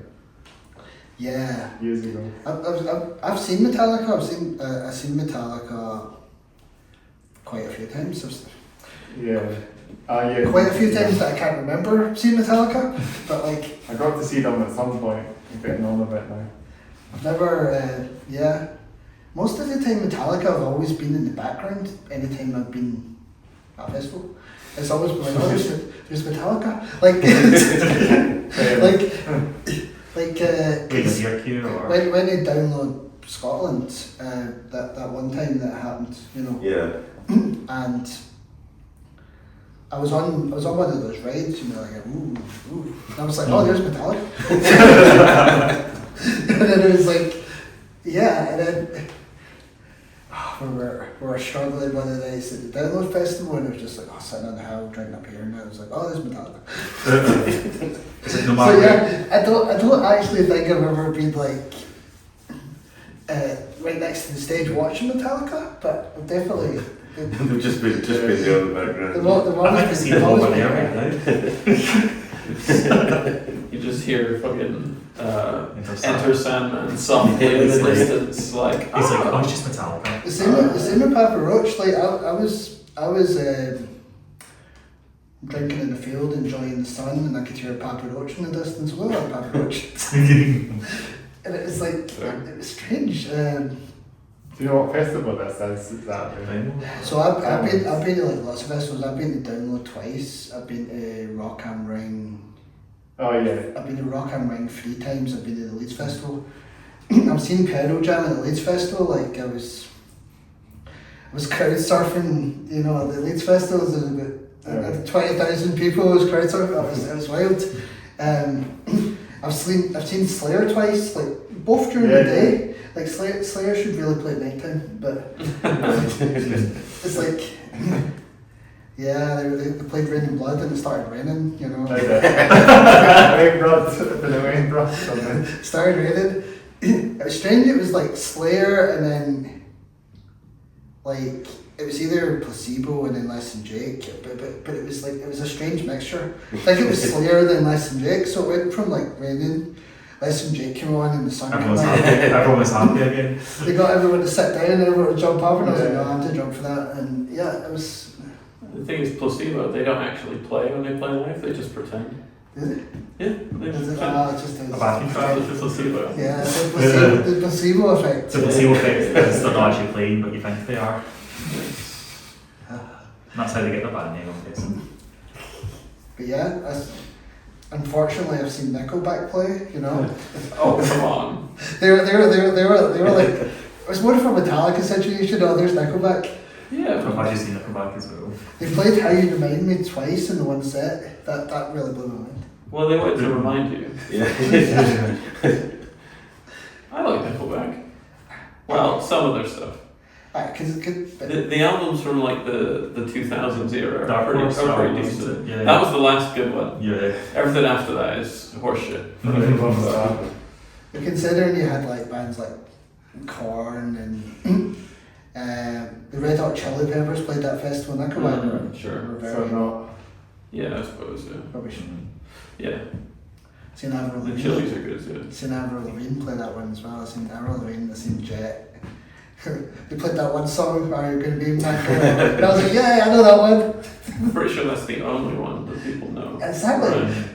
yeah, Years ago. I've seen Metallica. I've seen Metallica quite a few times. Yeah. Yeah. Quite a few times that I can't remember seeing Metallica, but like I got to see them at some point. I'm getting on a bit now. I've never, most of the time Metallica have always been in the background anytime I've been at a festival. It's always been like, oh, there's Metallica. Like, when they download Scotland, that one time that happened, you know. Yeah. And I was on one of those rides, you know, like, ooh. And I was like, oh, there's Metallica. And then it was like, yeah, and then we were struggling one of the nights at the Download Festival, and it was just like, oh, sitting on the hill, drinking up here, and I was like, oh, there's Metallica. So yeah, I don't actually think I've ever been like right next to the stage watching Metallica, but I've definitely. They've just been there in the background. I'd like to see them over there right now. You just hear fucking Enter Sandman softly in the distance, like He's like, oh, it's just Metallica. The same with Papa Roach. Like I was drinking in the field, enjoying the sun, and I could hear Papa Roach in the distance. Well, like Papa Roach, and it was like it was strange. Do you know what festival this is exactly? So I've been to like lots of festivals. I've been to Download twice. I've been to Rock am Ring. Oh yeah. I've been to Rock am Ring 3 times. I've been to the Leeds Festival. I've seen Pedal Jam at the Leeds Festival. Like I was crowd surfing. You know, the Leeds Festival was about 20,000 people. Was crowd surfing. It was wild. I've seen Slayer twice. Like both during the day. Like Slayer should really play at night time, but it's like, yeah, they played Rain and Blood and it started raining, you know. Started raining. It was strange. It was like Slayer and then like it was either Placebo and then Less Than Jake, but it was like it was a strange mixture. I think it was Slayer then Less Than Jake, so it went from like raining. Less Than Jake came on and the sun came on. Everyone was happy again. They got everyone to sit down and everyone to jump up and I was like, no, I'm too drunk for that. And yeah, it was... The thing is, Placebo, they don't actually play when they play live, they just pretend. Did Yeah, they it? just Just a backing track. It's Placebo. yeah, the placebo effect. It's a placebo effect is they're not actually playing, but you think they are. And that's how they get their band name, I'm guessing. But yeah, unfortunately I've seen Nickelback play, you know. Oh, come on. They were like, it was more from a Metallica situation. Oh, there's Nickelback. Yeah. I've actually seen Nickelback as well. They played How You Remind Me twice in the one set. That really blew my mind. Well, they wanted to remind you. Yeah. I like Nickelback. Well, some of their stuff. The albums from like the 2000s era are pretty decent. Yeah. That was the last good one. Yeah. Everything after that is horseshit. But considering you had like bands like Korn and the Red Hot Chili Peppers played that festival, Nickelback Sure. were So very not. Yeah, I suppose, yeah. rubbish. Yeah. Seen Avril The Lavigne. Chili's are good, yeah. Seen Avril Lavigne play that one as well. I've seen Avril Lavigne, I've seen Jet. They played that one song, Are You Gonna Be My Girl? And I was like, yeah, I know that one. I'm pretty sure that's the only one that people know. Exactly.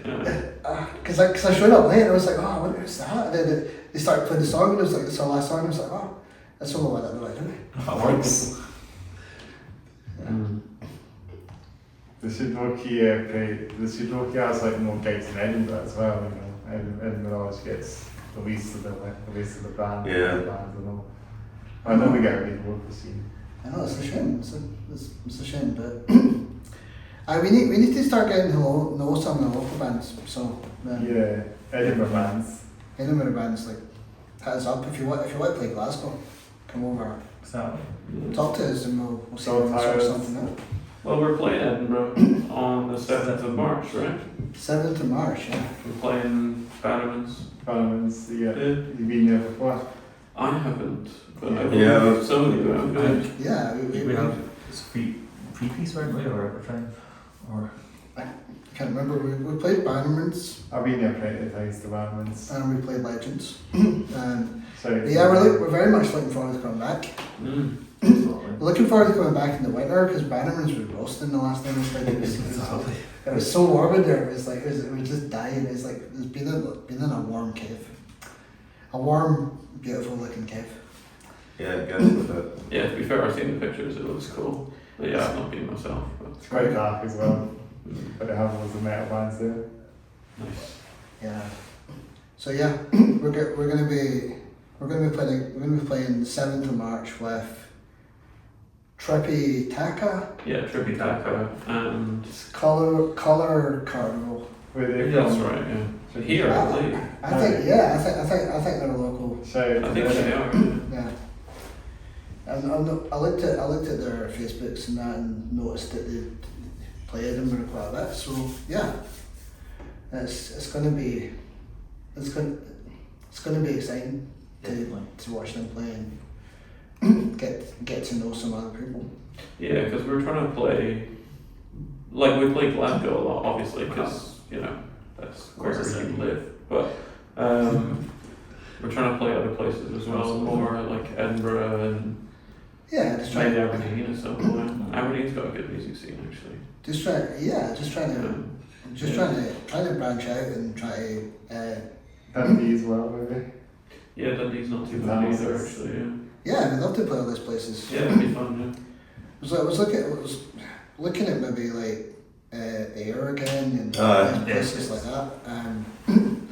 Yeah. Because I showed up late and I was like, oh, what is that? And then they started playing the song and it was like, it's our last song. And I was like, oh, that's the only one I know, isn't it? That works. The Sudoku has like more gigs in Edinburgh as well, you know. Edinburgh always gets the least of the band. Yeah. The bands and all. I know we get a good local scene. I know, it's a shame. It's a shame, but we need to start getting to know some of the local bands. So Yeah, Edinburgh bands. Edinburgh bands, like, hit us up if you want to play Glasgow. Come over, Exactly. talk to us, and we'll see So if we can sort tired. something out. Well, we're playing Edinburgh on the 7th of March, right? 7th of March, yeah. We're playing Bannerman's. Bannerman's, yeah. Yeah. You've been there before? I haven't, but I Yeah. believe some of you have. Yeah. Yeah, We have three-piece, weren't we, or we're trying, or I can't remember. We played Bannerman's I've been there plenty of times, the Bannerman's. and we played Legends. And Sorry. yeah, we're very much looking forward to coming back. We're looking forward to coming back in the winter because Bannerman's was roasting the last time we played. It was so warm in there. It was like it was just dying. It's like it's been in a warm cave, a warm, beautiful looking cave. Yeah, it goes with it. Yeah, to be fair, I've seen the pictures, it looks cool. But yeah, I've not been myself. But It's quite dark as well, but they have loads of metal bands there. nice. Yeah. So yeah, we're gonna be playing 7th of March with Trippy Taka, Yeah, Trippy Taka and... Color Carnival. Where they Yeah, that's right, yeah. So here, I believe. I think they're a local. Shout out I to think them. they are, yeah. Yeah. And I looked at their Facebooks and that and noticed that they play Edinburgh quite a bit. So yeah, it's gonna be exciting to watch them play and get to know some other people. Yeah, because we're trying to play... Like, we play Glasgow a lot, obviously, because, you know, that's where you live. But we're trying to play other places as well, more like Edinburgh and Yeah, just maybe trying Aberdeen at some point. Aberdeen's got a good music scene, actually. trying to branch out and try to Dundee as well, maybe. Yeah, Dundee's not too That bad was either, us. actually, yeah. Yeah, I'd love to play all these places. Yeah, it'd be fun. I was looking at maybe like Air again and places like that.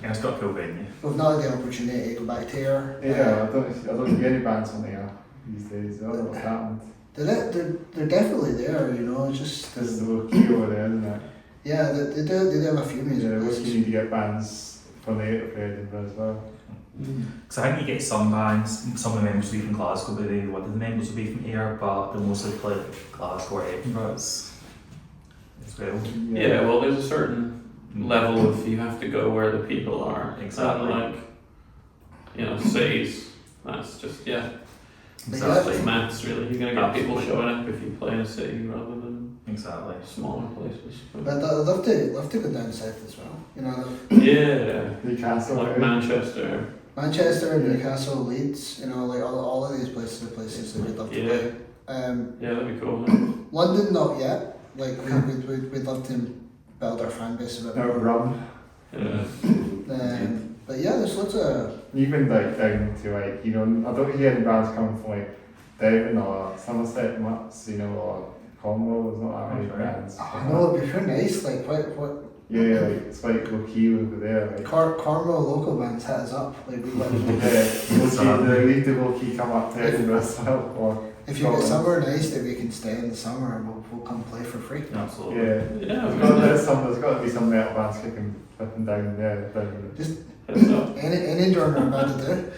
Yeah, it's got a cool venue. We've not had the opportunity to go back to Air. Yeah, I don't see any bands on there these days. I don't know what's happened. They're definitely there, you know. Just There's the little key over there, isn't it? yeah, they do have a few music Yeah, we places. need to get bands from the out of Edinburgh as well. Because I think you get some bands, some of the members will be from Glasgow, but one of the members will be from Ayr, but they mostly play Glasgow or Edinburgh as well. Yeah, well, there's a certain level of you have to go where the people are. Exactly. Like, you know, cities. That's just Exactly. It's maths really. You're gonna get people showing up if you play in a city rather than Exactly. smaller places. But I'd love to go down south as well. You know, Yeah, Newcastle, like Manchester. Manchester, Newcastle, Leeds. You know, like all of these places are places that we'd love to play. Yeah, that'd be cool. London, not yet. Like we'd love to build our fan base a bit no more. rum. Yeah. But yeah, there's lots of Even like down to like, you know, I don't hear any bands coming from like Devon or Somerset much, you know, or Cornwall. There's not that many Right. bands. I know it'd be pretty nice. Like what Yeah, like it's like low key over there. Like Cornwall local bands hit us up. Like we let they need to low key come up to Edinburgh as well. Or if you get somewhere nice that we can stay in the summer, and we'll come play for free. Absolutely. yeah, Yeah, there's got to be some metal bands kicking flipping down there. heads up. Any drummer band to do.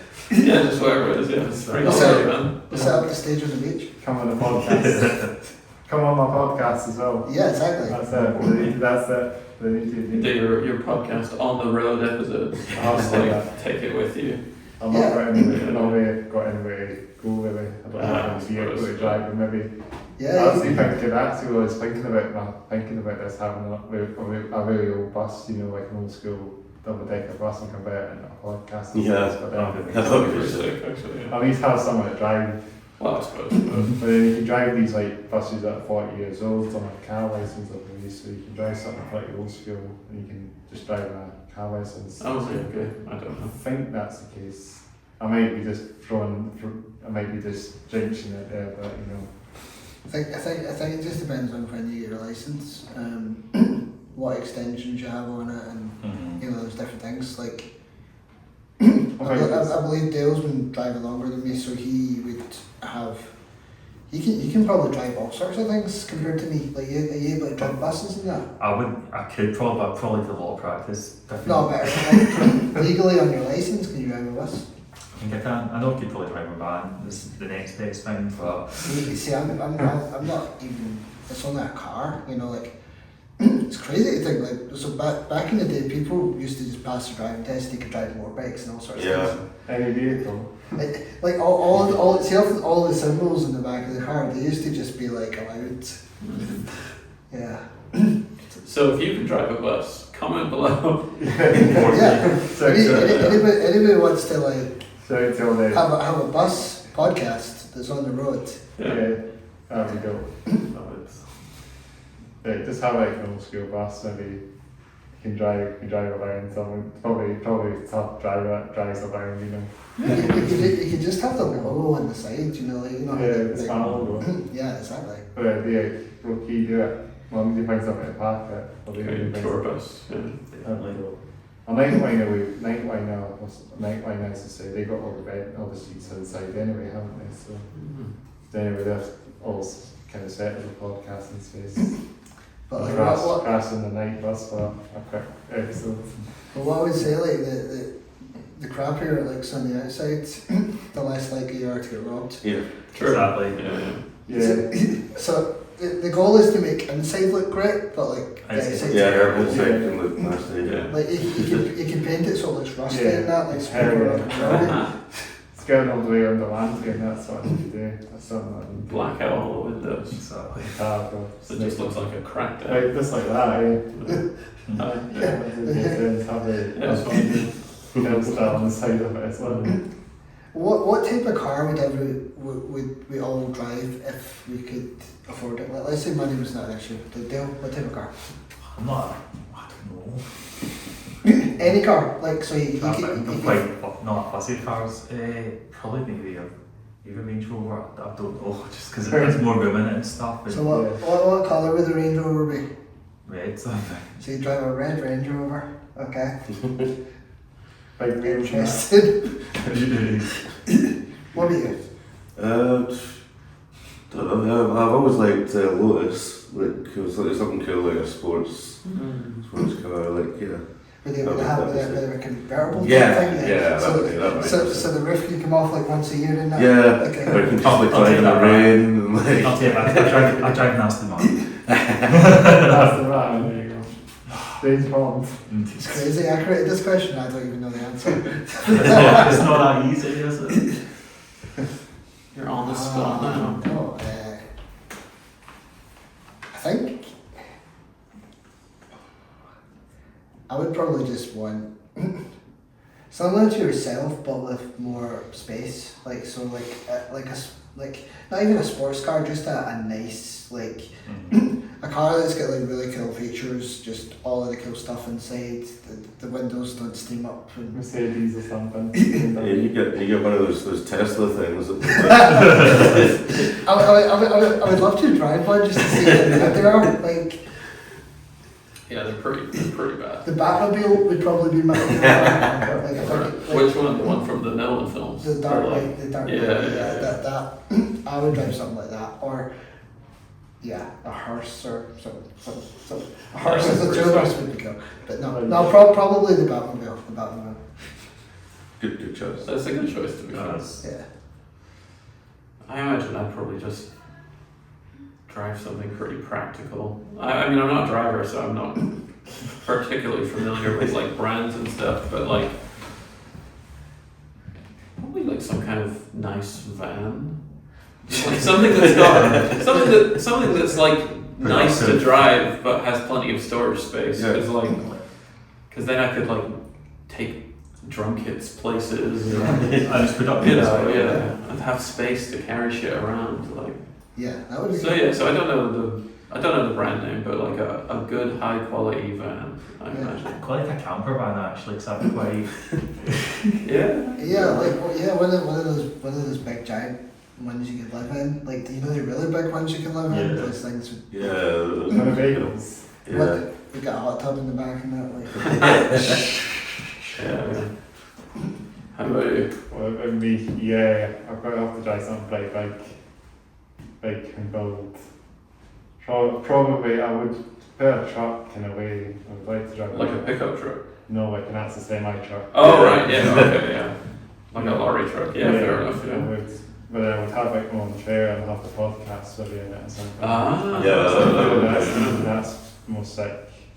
Yeah, just whatever it is. Yeah, it's pretty That's cool, it. man. We'll set up the stage on the beach. Come on the podcast. Come on my podcast as well. Yeah, exactly. That's it. They need to Do your podcast on the road episodes. I'll Just say like that. take it with you. I'm not got anywhere to go really. I don't have any vehicle to drive and maybe. I Yeah, was thinking actually I was thinking about this having a really old bus, you know, like an old school double decker bus and convert it into a podcast. Yeah. But That would be Pretty sick. sick, actually. Yeah. at least have someone to drive. Well, I suppose. But then you can drive these like buses that are 40 years old, don't have a car license I believe, so you can drive something pretty old school and you can just drive on a car license. Oh, okay. I don't I know. think that's the case. I might be just I might be just jinxing it there, but you know. I think it just depends on when you get your license, what extensions you have on it, and you know there's different things. Like I believe Dale's been driving longer than me, so he would have. He can probably drive all sorts of things compared to me. Like are you able to drive buses and that? I could probably do a lot of practice. No, but like, legally on your license, can you drive a bus? I know I could probably drive a van. This is the next best thing, but See, I'm not even. It's only a car, you know. Like it's crazy to think. Like so, back in the day, people used to just pass the driving test. They could drive motorbikes and all sorts of things. Any vehicle. Like all see all the symbols in the back of the car. They used to just be like allowed. Yeah. So if you can drive a bus, comment below. Yeah. Anybody wants to like So tell them. have a bus podcast that's on the road. Yeah. There we go. Yeah, just have like an old school bus, maybe you can drive around someone. Probably tough drives around, you know. You could just have the logo on the side, you know, like you know. Yeah, it's fun logo. Yeah, exactly. But yeah, low key do it. As long as you find something to park it. Okay, tour bus. Yeah. A Nightliner, as I say, they got all the seats inside anyway, haven't they? So anyway, that's all kind of set as a podcasting space. But like Crash in the night bus for a quick episode. But what I would say, like the crappier it looks on the outside, the less likely you are to get robbed. Yeah. True. Exactly. Yeah. So the goal is to make inside look great, but like the outside. Yeah, everyone's can look nice. Yeah. Like you can paint it so it looks rusty and that, like It's going all the way under land and that's what I need to do. That's something I need to do. Black out all the windows. Exactly. So it just looks like a cracked out. Like, just like that, Have the hill style on the side of it as well. What type of car would we all drive if we could afford it? Like, let's say money was not an issue. Dale, what type of car? I don't know. Any car, like so you I'm could quite not fussy with cars. Probably maybe a Even Range Rover, I don't know, just because it has more room in it and stuff. So what colour would the Range Rover be? Red. So you drive a red Range Rover. Okay. Big wheels. Interested. What about you? Don't know. I've always liked Lotus. Like, it was like something cool, like a sports car. Like, yeah. Would they have a convertible Yeah, type thing? yeah, So, that would so the roof can come off like once a year and that? Yeah, Okay. or you can just like I'll drive take in the that rain and like. I'll tell you, I drive an Aston Martin. That's the man, there you go. James Bond. It's crazy. I created this question, I don't even know the answer. It's not that easy, is it? You're on the spot now. No, I think I would probably just want similar to yourself, but with more space. Like so, like not even a sports car, just a nice a car that's got like really cool features, just all of the cool stuff inside. The windows don't steam up. And Mercedes or something. Yeah, you get one of those Tesla things. I would love to drive one just to see how they are. Like Yeah, they're pretty bad. the Batmobile would probably be my favorite. Like, I think, like, Which one? The one from the Nolan films? the dark Or like- light, the dark Yeah, light, yeah. that I would drive something like that, or a hearse or some a hearse Yeah, is the pretty two of us sweet. would go, but probably the Batmobile. Good choice. That's a good choice to be fair. Yeah. I imagine I'd probably just drive something pretty practical. I mean, I'm not a driver, so I'm not particularly familiar with like brands and stuff, but like probably like some kind of nice van. Like something that's got something that's like nice to drive but has plenty of storage space. Yeah. Because then I could like take drunk kids places. And it's productive. You know, yeah, and have space to carry shit around. Like, Yeah, that would be so yeah, so I don't know the brand name, but like a good high quality van, I imagine. Quite like a camper van actually, because that'd be quite. Yeah, one of those big giant ones you could live in, like you know the really big ones you can live in. Yeah. Those things. Kind of vehicles. Yeah. We got a hot tub in the back and that. Like. Yeah. How about you? Well, with me, yeah, I've got to have to drive something pretty big and build. Probably I would put a truck in a way. I would like to drive Like a pickup truck? No, like an actual semi-truck. Oh right, yeah, okay, yeah. Like a lorry truck. Yeah, fair enough. I Yeah. would, but I would have like my own trailer and have the podcast with you in it or something. Ah. Yeah. That's more sick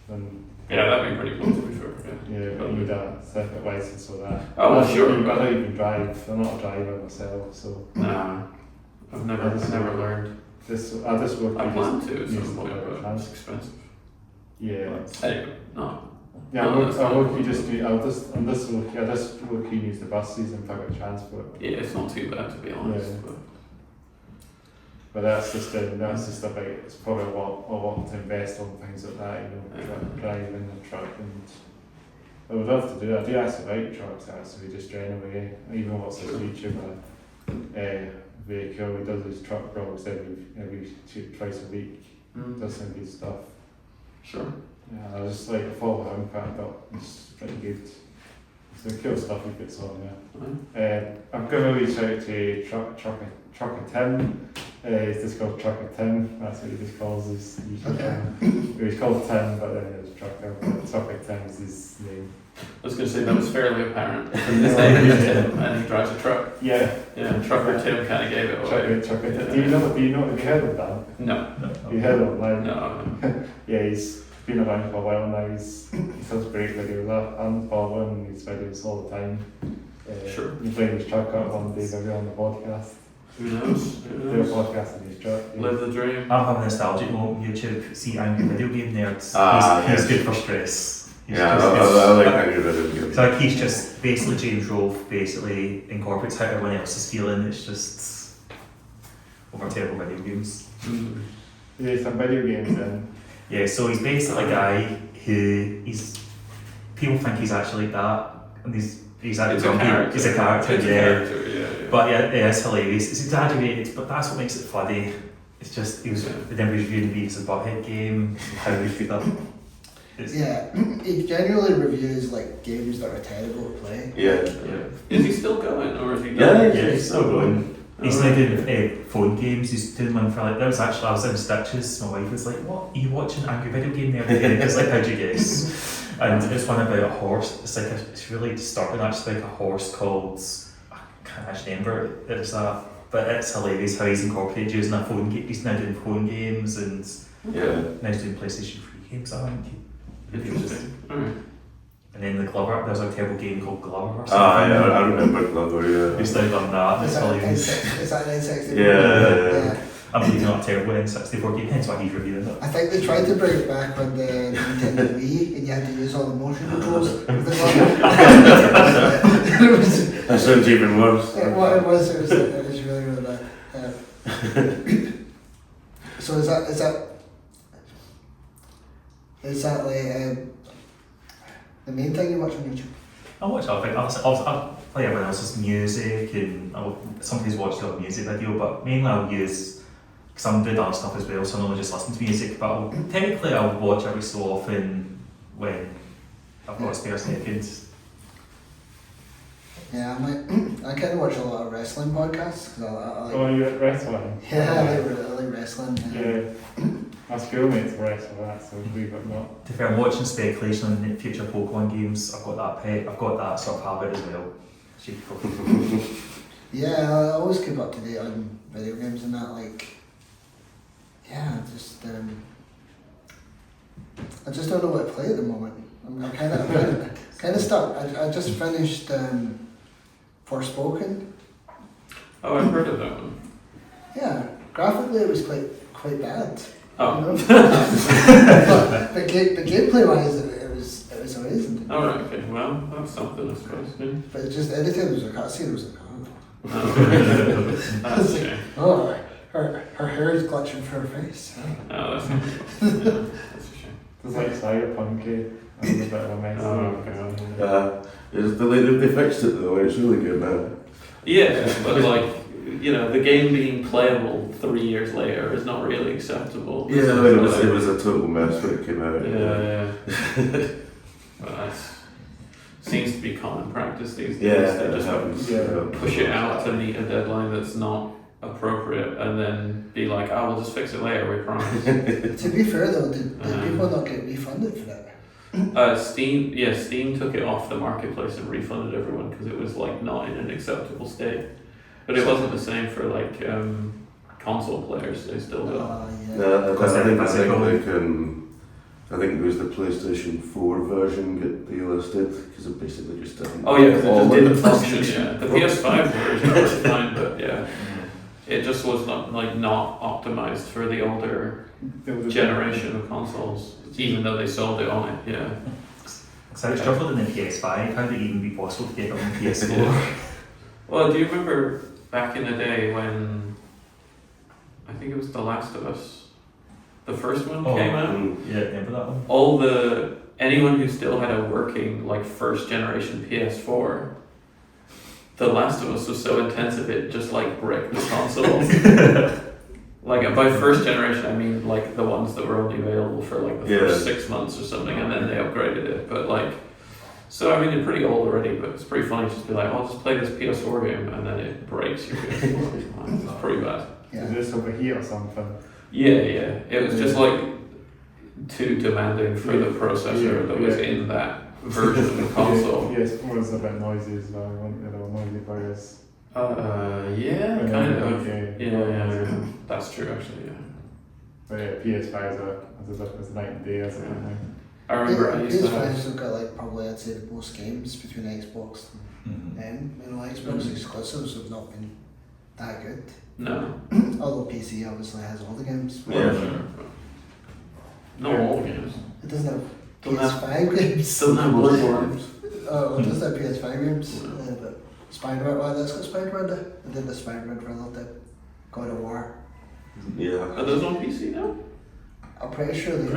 than. Yeah, that'd be pretty cool to be fair. Yeah. Yeah, but you need a separate license for that. Oh, well, I don't sure, even- but- I don't even drive. I'm not a driver myself, so Nah, I've never learned. I just work. I plan to at use some point, public but it's transport. expensive. Yeah. Anyway, no. Yeah, No, that's I fine. work. You just need. I just work. You use the buses and public transport. Yeah, it's not too bad to be honest. Yeah. But But that's just a big. It's probably a lot to invest on things like that. You know, Yeah. driving a truck, and I would love to do that. I do actually like trucks. Actually, just generally, even what's this YouTuber vehicle. He does his truck vlogs every twice a week. Does some good stuff. sure. Yeah, I just like follow him quite a bit. It's pretty good. Some cool stuff he puts on there. I'm going to reach out to Trucker Tim. He's just called Trucker Tim. That's what he just calls his YouTube channel. He's called Tim, but then it's Trucker. But Trucker Tim is his name. I was going to say that was fairly apparent. His name is Tim, and he drives a truck. Yeah. Yeah, and Trucker Tim kind of gave it away. Trucker. Yeah. Do you know? Have you heard of that? No, You heard of him? Like, no. yeah, he's been around for a while now. He does great videos. I'm following his videos all the time. Sure. He's bringing his truck up one day, maybe on the podcast. Who knows? Who Do a knows? podcast in his truck. Live the dream. I'm having a nostalgic moment on YouTube. See, Angry Video Game Nerds. He's Yes. good for stress. He's Yeah, just- I like Angry Video Game. So like he's just basically James Rolfe basically incorporates how everyone else is feeling. It's just over terrible video games. Yeah, some video games then. Yeah, so he's basically a guy who people think he's actually like that, and he's actually It's a character. He's a character. It's a Yeah. character, yeah. But yeah, it's hilarious. It's exaggerated, but that's what makes it funny. It's just, then he was reviewing the Beavis and Butthead game, how we feed up. Yeah, he generally reviews like games that are terrible to play. Yeah. Is he still going, or is he done? Yeah, he's still going. He's now doing phone games. He's doing one for like, that was actually, I was in Stitches. My wife was like, "What? Are you watching an angry video game the other day?" It's like, how'd you guess? And it's one about a horse. It's like, it's really disturbing actually, like a horse called, I can't actually remember, it's that. But it's hilarious how he's incorporated using a phone game. He's now doing phone games and now he's doing PlayStation 3 games, I think. Interesting. Alright. And then the Glover, there's a terrible game called Glover or something. I remember Glover, yeah. He's now done that, it's Is hilarious. that an N64? Yeah. I'm thinking of a terrible N64 game, hence why he's reviewing it. I think they tried to bring it back on the Nintendo Wii, and you had to use all the motion controls with the That sounds even worse. It was really, really bad. So is that like the main thing you watch on YouTube? I watch other things. I'll play everyone else's music, and I'll sometimes watch the music video, but mainly I'll use, because I'm doing other stuff as well, so I normally just listen to music, but technically I'll watch every so often when I've got a spare second. Yeah, I kind of watch a lot of wrestling podcasts because I like. Oh, you at wrestling? Yeah, I like wrestling. Yeah. My schoolmates wrestle that, so believe it or not. To be fair, I'm watching speculation on future Pokemon games. I've got that sort of habit as well. Yeah, I always keep up to date on video games and that. Like, yeah, I just don't know what to play at the moment. I'm kind of stuck. I just finished Forspoken. Oh, I've heard of that one. Yeah, graphically it was quite bad. Oh. You know? but the gameplay wise, it was amazing. Oh, right, okay. Well, that's something, I suppose. Yeah. But it just anything there was a cutscene, it was like, oh. Oh, that's a shame. Oh, her hair is clutching for her face. Oh, that's a shame. It's like cyberpunk. That's a bit of a mess. Oh, okay. They fixed it though, it's really good now. Yeah, but like, you know, the game being playable 3 years later is not really acceptable. Yeah, I mean, it was a total mess when it came out. Yeah. Well, that seems to be common practice these days. Yeah, They it just happens. push it out to meet a deadline that's not appropriate and then be like, oh, we'll just fix it later, we promise. To be fair though, did people not get refunded for that? Steam took it off the marketplace and refunded everyone because it was like not in an acceptable state. But it wasn't the same for like console players. They still do. Yeah. No, I think it was the PlayStation 4 version get delisted because it basically just didn't. Oh yeah, because it just didn't function. PlayStation. Yeah, the PS5 version was fine, but yeah, it just was not optimized for the older generation of consoles. Even though they sold it on it, yeah. So I struggled in the PS5. How did it even be possible to get it on the PS4? Well, do you remember back in the day when I think it was The Last of Us, the first one came out? Yeah, remember that one? Anyone who still had a working like first generation PS4, The Last of Us was so intensive it just like bricked the consoles. Like by first generation, I mean like the ones that were only available for like the first 6 months or something, and then they upgraded it. But like, so I mean, you're pretty old already, but it's pretty funny just to be like, oh, just play this PS4 game, and then it breaks your PS4. It's pretty bad. Yeah. Is this over here or something? Yeah. It was just like too demanding for the processor that was in that version of the console. PS4 is a bit noisy as well. They were noisy players. Yeah, kind of. Yeah. That's true, actually. Yeah. But yeah, PS5 is a night and day, isn't it? I remember I used to PS5 have. still got like probably I'd say the most games between Xbox and M. You know, Xbox exclusives have not been that good. No. Although PC obviously has all the games. Yeah. Sure. Not all games. It doesn't have Don't have- PS5 games. Still not Bloodborne. Oh, it does have PS5 games. But Spider-Man, well, that's got Spider-Man there. I did the Spider-Man for a little bit. God of War. Yeah. Are those on PC now? I'm pretty sure they. I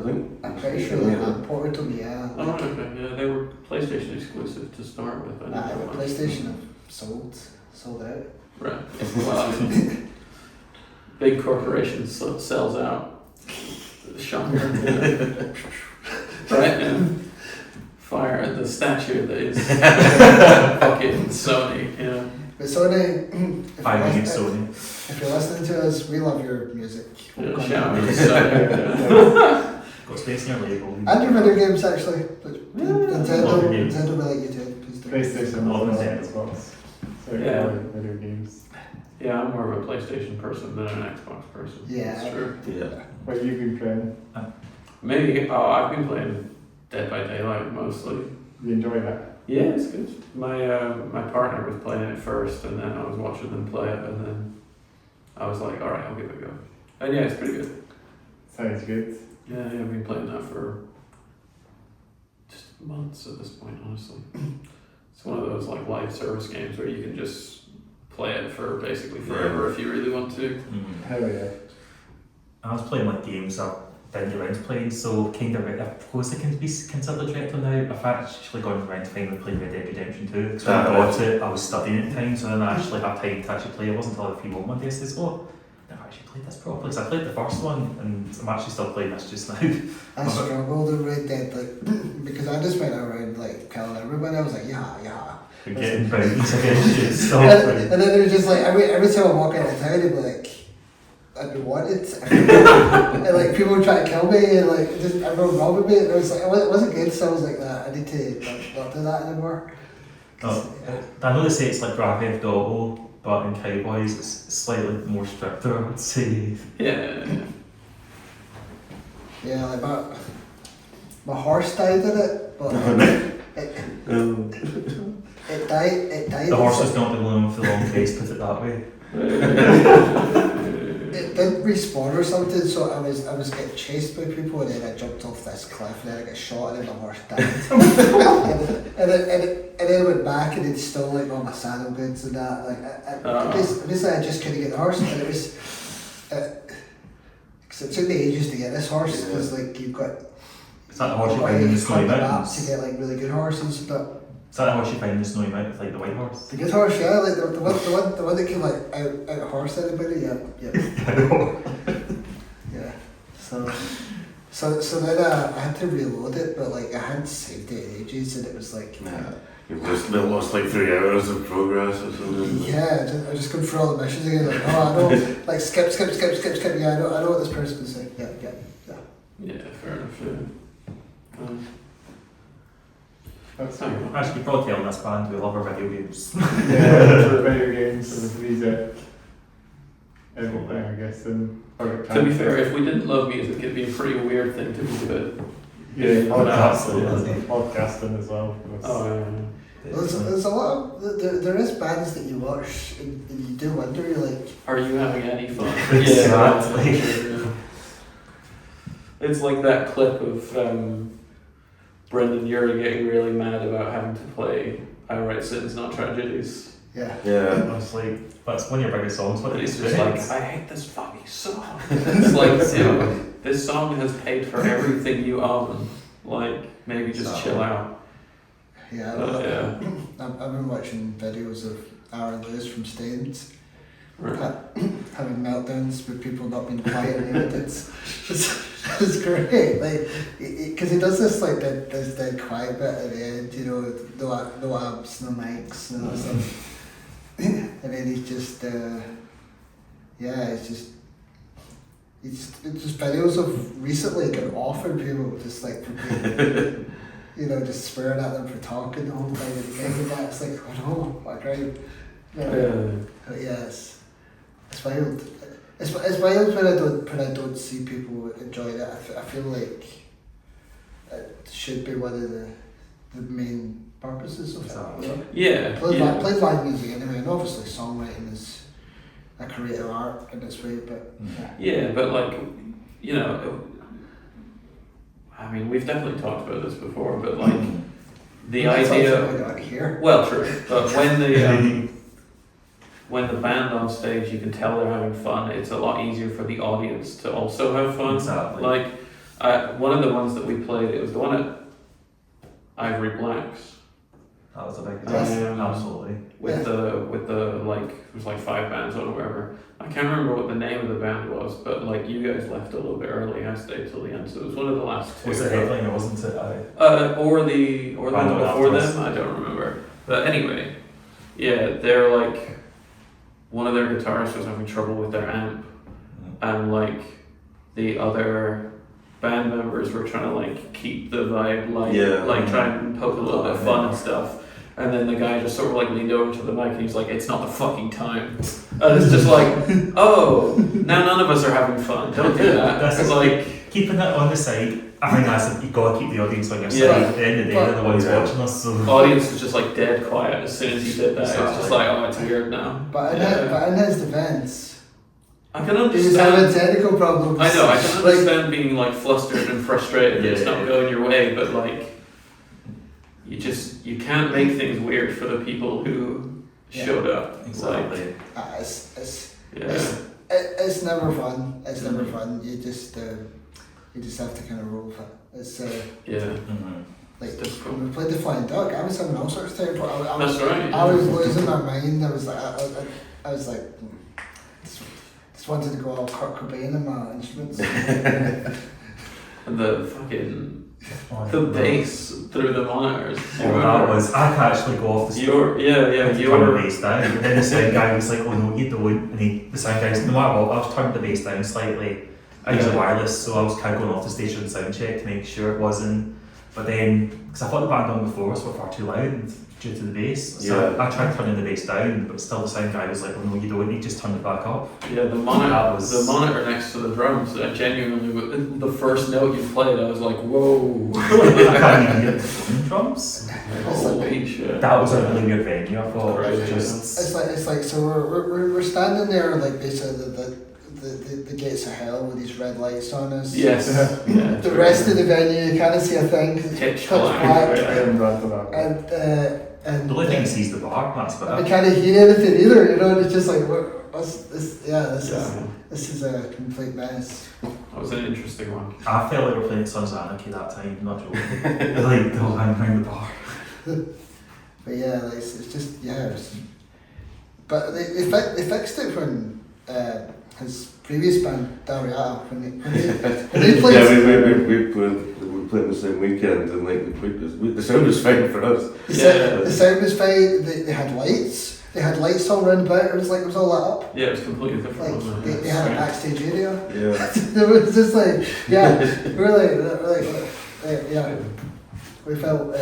think. I'm pretty sure they have ported them. Yeah. Oh, okay. Yeah, they were PlayStation exclusive to start with. I The didn't know. PlayStation have sold sold out. Right. Well, big corporations sells out. Shocker. Right? And fire at the statue that is fucking Sony, you know. But Sony, Sony. if you're listening to us, we love your music. Yeah, shout out to Sony. Got space in your label. And your video games, actually. But Love your games. Nintendo will let you do it. Please do. PlayStation, Love and Nintendo. Xbox. So Yeah. video games. Yeah, I'm more of a PlayStation person than an Xbox person. Yeah. That's true. Yeah. What have you been playing? Maybe, I've been playing Dead by Daylight mostly. You enjoy that? Yeah, it's good. My partner was playing it first, and then I was watching them play it, and then I was like, alright, I'll give it a go. And yeah, it's pretty good. Sounds good. Yeah, I've been playing that for just months at this point, honestly. It's one of those like live service games where you can just play it for basically forever if you really want to. Hell yeah. I was playing like games I didn't get around to playing, so kind of, I suppose it can be considered retro now. I've actually gone around to finally playing Red Dead Redemption 2. So when I got it, I was studying at the time, so then I actually had time to actually play. It wasn't until a few one day I said, oh, I've never actually played this properly, because I played the first one, and I'm actually still playing this just now. I struggled with Red Dead, like, because I just went around like killing everybody. I was like, yeah. And getting bounties against you and stuff. And then it was just like every time I walk out of town, it'd be like, I'd be wanted. And like people would try to kill me, and like just everyone robbing me. And it was like it wasn't good. So I was like, I need to not do that anymore. I know they say it's like Grand Theft Auto, but in Cowboys it's slightly more stricter, I would say. Yeah. Yeah, like my horse died in it, but it died. The horse is not the one with the long face, put it that way. It did respawn or something, so I was getting chased by people, and then I jumped off this cliff, and then I got shot, and then my horse died. and then I went back, and it stole like all my saddle goods and that. Like basically, I just couldn't get the horse, and it was because it took me ages to get this horse, because like you've got. Is that the horse you find in the Snowy Mountains? To get like really good horses, but. Is that the horse you find in the Snowy Mountains, like the white horse? The good horse, yeah, like the one that can like out horse anybody, yeah. Yeah. So then I had to reload it, but like I hadn't saved it in ages, and it was like You've just lost like 3 hours of progress or something. yeah, I just going through all the missions again, like I know, like skip, yeah, I know what this person's saying, yeah. Yeah, fair enough. Yeah. That's Actually, you probably tell in this band we love our video games. yeah, for video games and music, everything, I guess. And To be fair, if we didn't love music, it'd be a pretty weird thing to be good. yeah, Absolutely. podcasting as well. Oh, yeah. There's a lot of, there is bands that you watch and you do wonder, you're like, Are you having any fun? Exactly. Yeah. It's like that clip of Brendan Urie getting really mad about having to play I Write Sins, Not Tragedies. yeah. Yeah. I was like, that's one of your biggest songs. What But is it's just like, I hate this fucking song. It's like, this song has paid for everything you own. Like, maybe just chill out. Yeah, I've been watching videos of Aaron Lewis from Stains having meltdowns with people not being quiet in the it's great, like, because he does this like this dead quiet bit at the end, you know, no amps, no mics, no stuff, and then he's just it's just videos of recently getting offered people just like for being, you know, just swearing at them for talking the whole time, and the guy did that. It's like, oh, what a crime. But yeah, it's wild. It's wild when I don't see people enjoying it. I feel like it should be one of the main purposes of it. You know? Yeah. Play live music anyway, and obviously songwriting is a creative art in its way, but yeah, but like, you know, I mean, we've definitely talked about this before, but like the idea. Here. Well, true, but when the band on stage, you can tell they're having fun. It's a lot easier for the audience to also have fun. Exactly. Like one of the ones that we played, it was the one at Ivory Blacks. That was a big Yes. absolutely. With the like was like 5 bands on or whatever. I can't remember what the name of the band was, but like you guys left a little bit early. I stayed till the end, so it was one of the last 2. Was it headliner, wasn't it? Or the one before them. I don't remember. But anyway, yeah, they're like one of their guitarists was having trouble with their amp, and like the other band members were trying to like keep the vibe light, like try and poke a little bit of fun and stuff. And then the guy just sort of like leaned over to the mic and he's like, "It's not the fucking time." And it's just like, oh, now none of us are having fun. Don't do that. That's like keeping it on the side. I think that's you got to keep the audience on your side. At the end of the day, they're the ones watching us. So the audience was just like dead quiet as soon as he did that. Exactly. It was just like, oh, it's weird now. But in his defence, I can understand. He was having technical problems. I know. I can understand being like flustered and frustrated. It's not going your way, but like. You can't make things weird for the people who showed up. Exactly. Like, it's never fun. It's never fun. You just have to kind of roll with it. It's like when we played the Flying Duck, I was having all sorts of time. I was losing my mind. I was like, just wanted to go all Kurt Cobain in my instruments. And the fucking. The bass through the monitors. That was. I could actually go off the. Turn the bass down. And then the sound guy was like, "Oh no, you don't." And the sound guy was, no matter what, I was turning the bass down slightly. I use a wireless, so I was kind of going off the station soundcheck to make sure it wasn't. But then, because I thought the band on before us were far too loud due to the bass, so I tried turning the bass down, but still the sound guy was like, "Oh no, you don't." He just turned it back up. Yeah, the monitor next to the drums. Genuinely, the first note you played, I was like, "Whoa!" I can't even get the drums. Holy shit! That was a really weird venue. I thought. It's like so we're standing there like basically the gates of hell with these red lights on us. Yes. The rest of the venue, you can't see a thing. Pitch black. And the only thing you see is the bar. That's about it. I can't hear anything either. You know, and it's just like, this is a complete mess. That was an interesting one. I felt like we were playing Sons of Anarchy that time. Not joking. Like the whole hang around the bar. But yeah, like, it's just but they fixed it when his previous band Dariata when they played. We played the same weekend and like the sound was fine for us. The sound was fine. They had lights. They had lights all around about. It was all lit up. Yeah, it was completely different. Like they had a backstage area. Yeah. It was just like we felt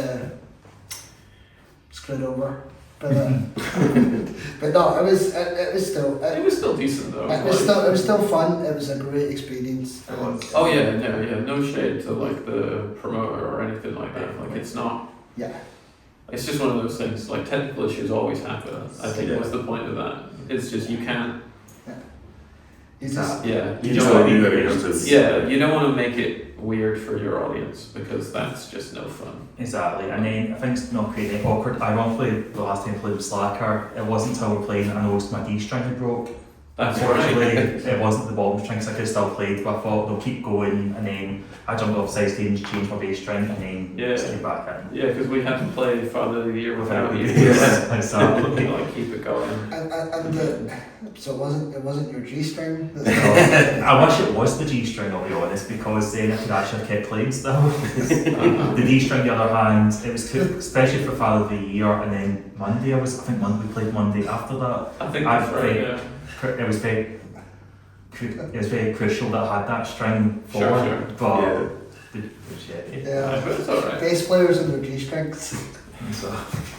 screwed over. But no, it was still decent though. It was still fun. It was a great experience. No shade to like the promoter or anything like that. Like it's not. Yeah. It's just one of those things. Like technical issues always happen. I think what's the point of that? It's just you can't. You just you don't want to make it weird for your audience because that's just no fun. Exactly, and then I think it's not creating awkward. Ironically, the last time I played with Slacker, it wasn't until we were playing I noticed my D string had broke. That's Unfortunately, it wasn't the bottom string, so I could have still played, but I thought they'll keep going, and then I jumped off side stage, changed my bass string, and then stayed back in. Yeah, because we had to play Father of the Year without you. Exactly. Like keep it going. So it wasn't your G string. I wish it was the G string, I'll be honest, because then I could actually have kept playing still. The D string, the other hand, it was too, especially for Father of the Year, and then Monday we played Monday after that. I think that's right. It was very crucial that I had that string forward, but it's alright. Bass players and their G strings. So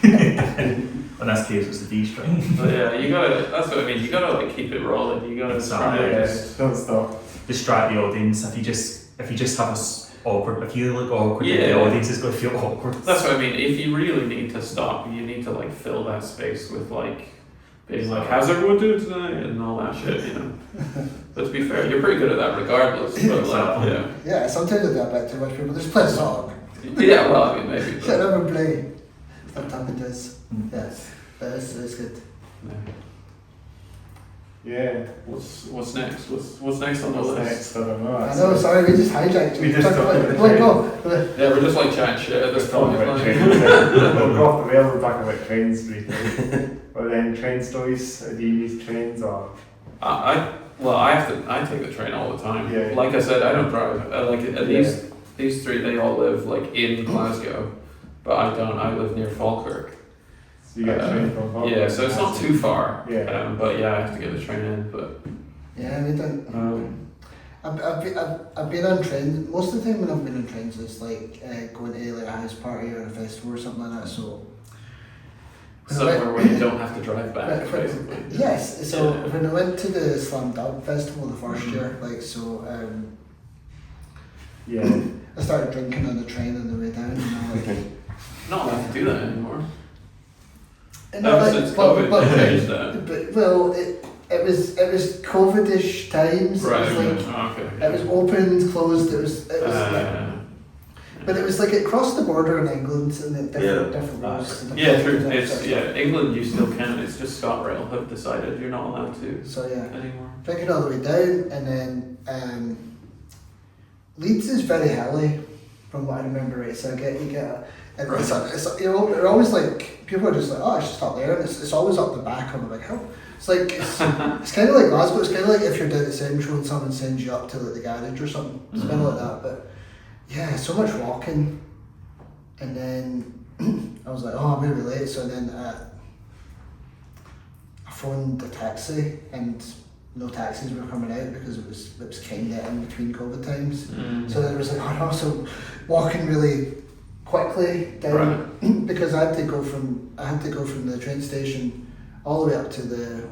in this case, it's the D string. But that's what I mean. You gotta like keep it rolling. You gotta don't stop. Distract the audience. If you just have us awkward, if you look awkward, the audience is going to feel awkward. That's what I mean. If you really need to stop, you need to like fill that space with like. Being like, how's everyone doing tonight? And all that shit, you know. But to be fair, you're pretty good at that regardless. But like, yeah, sometimes I do a bit too much people just play a song. Yeah, well, I mean, maybe. Shut up and play. Sometimes it does. Yes, but it's good. Yeah. What's next? What's next on the list? Next? I don't know. I know, sorry, we just hijacked you. We just we're just like chatting shit at this point. We'll go off the rail, we're talking about trains briefly. But then train stories, do you use trains or? I take the train all the time. Yeah. Like I said, I don't drive. These three, they all live like in Glasgow, but I don't. I live near Falkirk. So you get a train from Falkirk? Yeah, so it's not too far. Yeah. But yeah, I have to get the train in. But Yeah, we don't. I've been on trains. Most of the time when I've been on trains, it's like going to like a house party or a festival or something like that. So somewhere where you don't have to drive back, basically. Yes. So when I went to the Slam Dunk Festival the first year, like so, Yeah. I started drinking on the train on the way down. And I like, Not allowed to do that anymore. and Ever I since COVID changed that. But well, it was COVID-ish times. Right. It was like, Okay. it was opened, closed. It was but it was like it crossed the border in England and it different rules. Yeah, true. It's England. You still can. It's just ScotRail have decided you're not allowed to So yeah, anymore. drinking all the way down, and then Leeds is very hilly, from what I remember. Right, so you get you're always like people are just like, oh, it's just up there, and it's always up the back on the big hill. It's like it's kind of like Glasgow. It's kind of like if you're down at Central and someone sends you up to like the garage or something. It's kind of like that, but. Yeah, so much walking, and then I was like, oh, I'm gonna be late. So then I phoned a taxi, and no taxis were coming out because it was kind of in between COVID times. So then it was like, oh no, so walking really quickly down because I had to go from the train station all the way up to the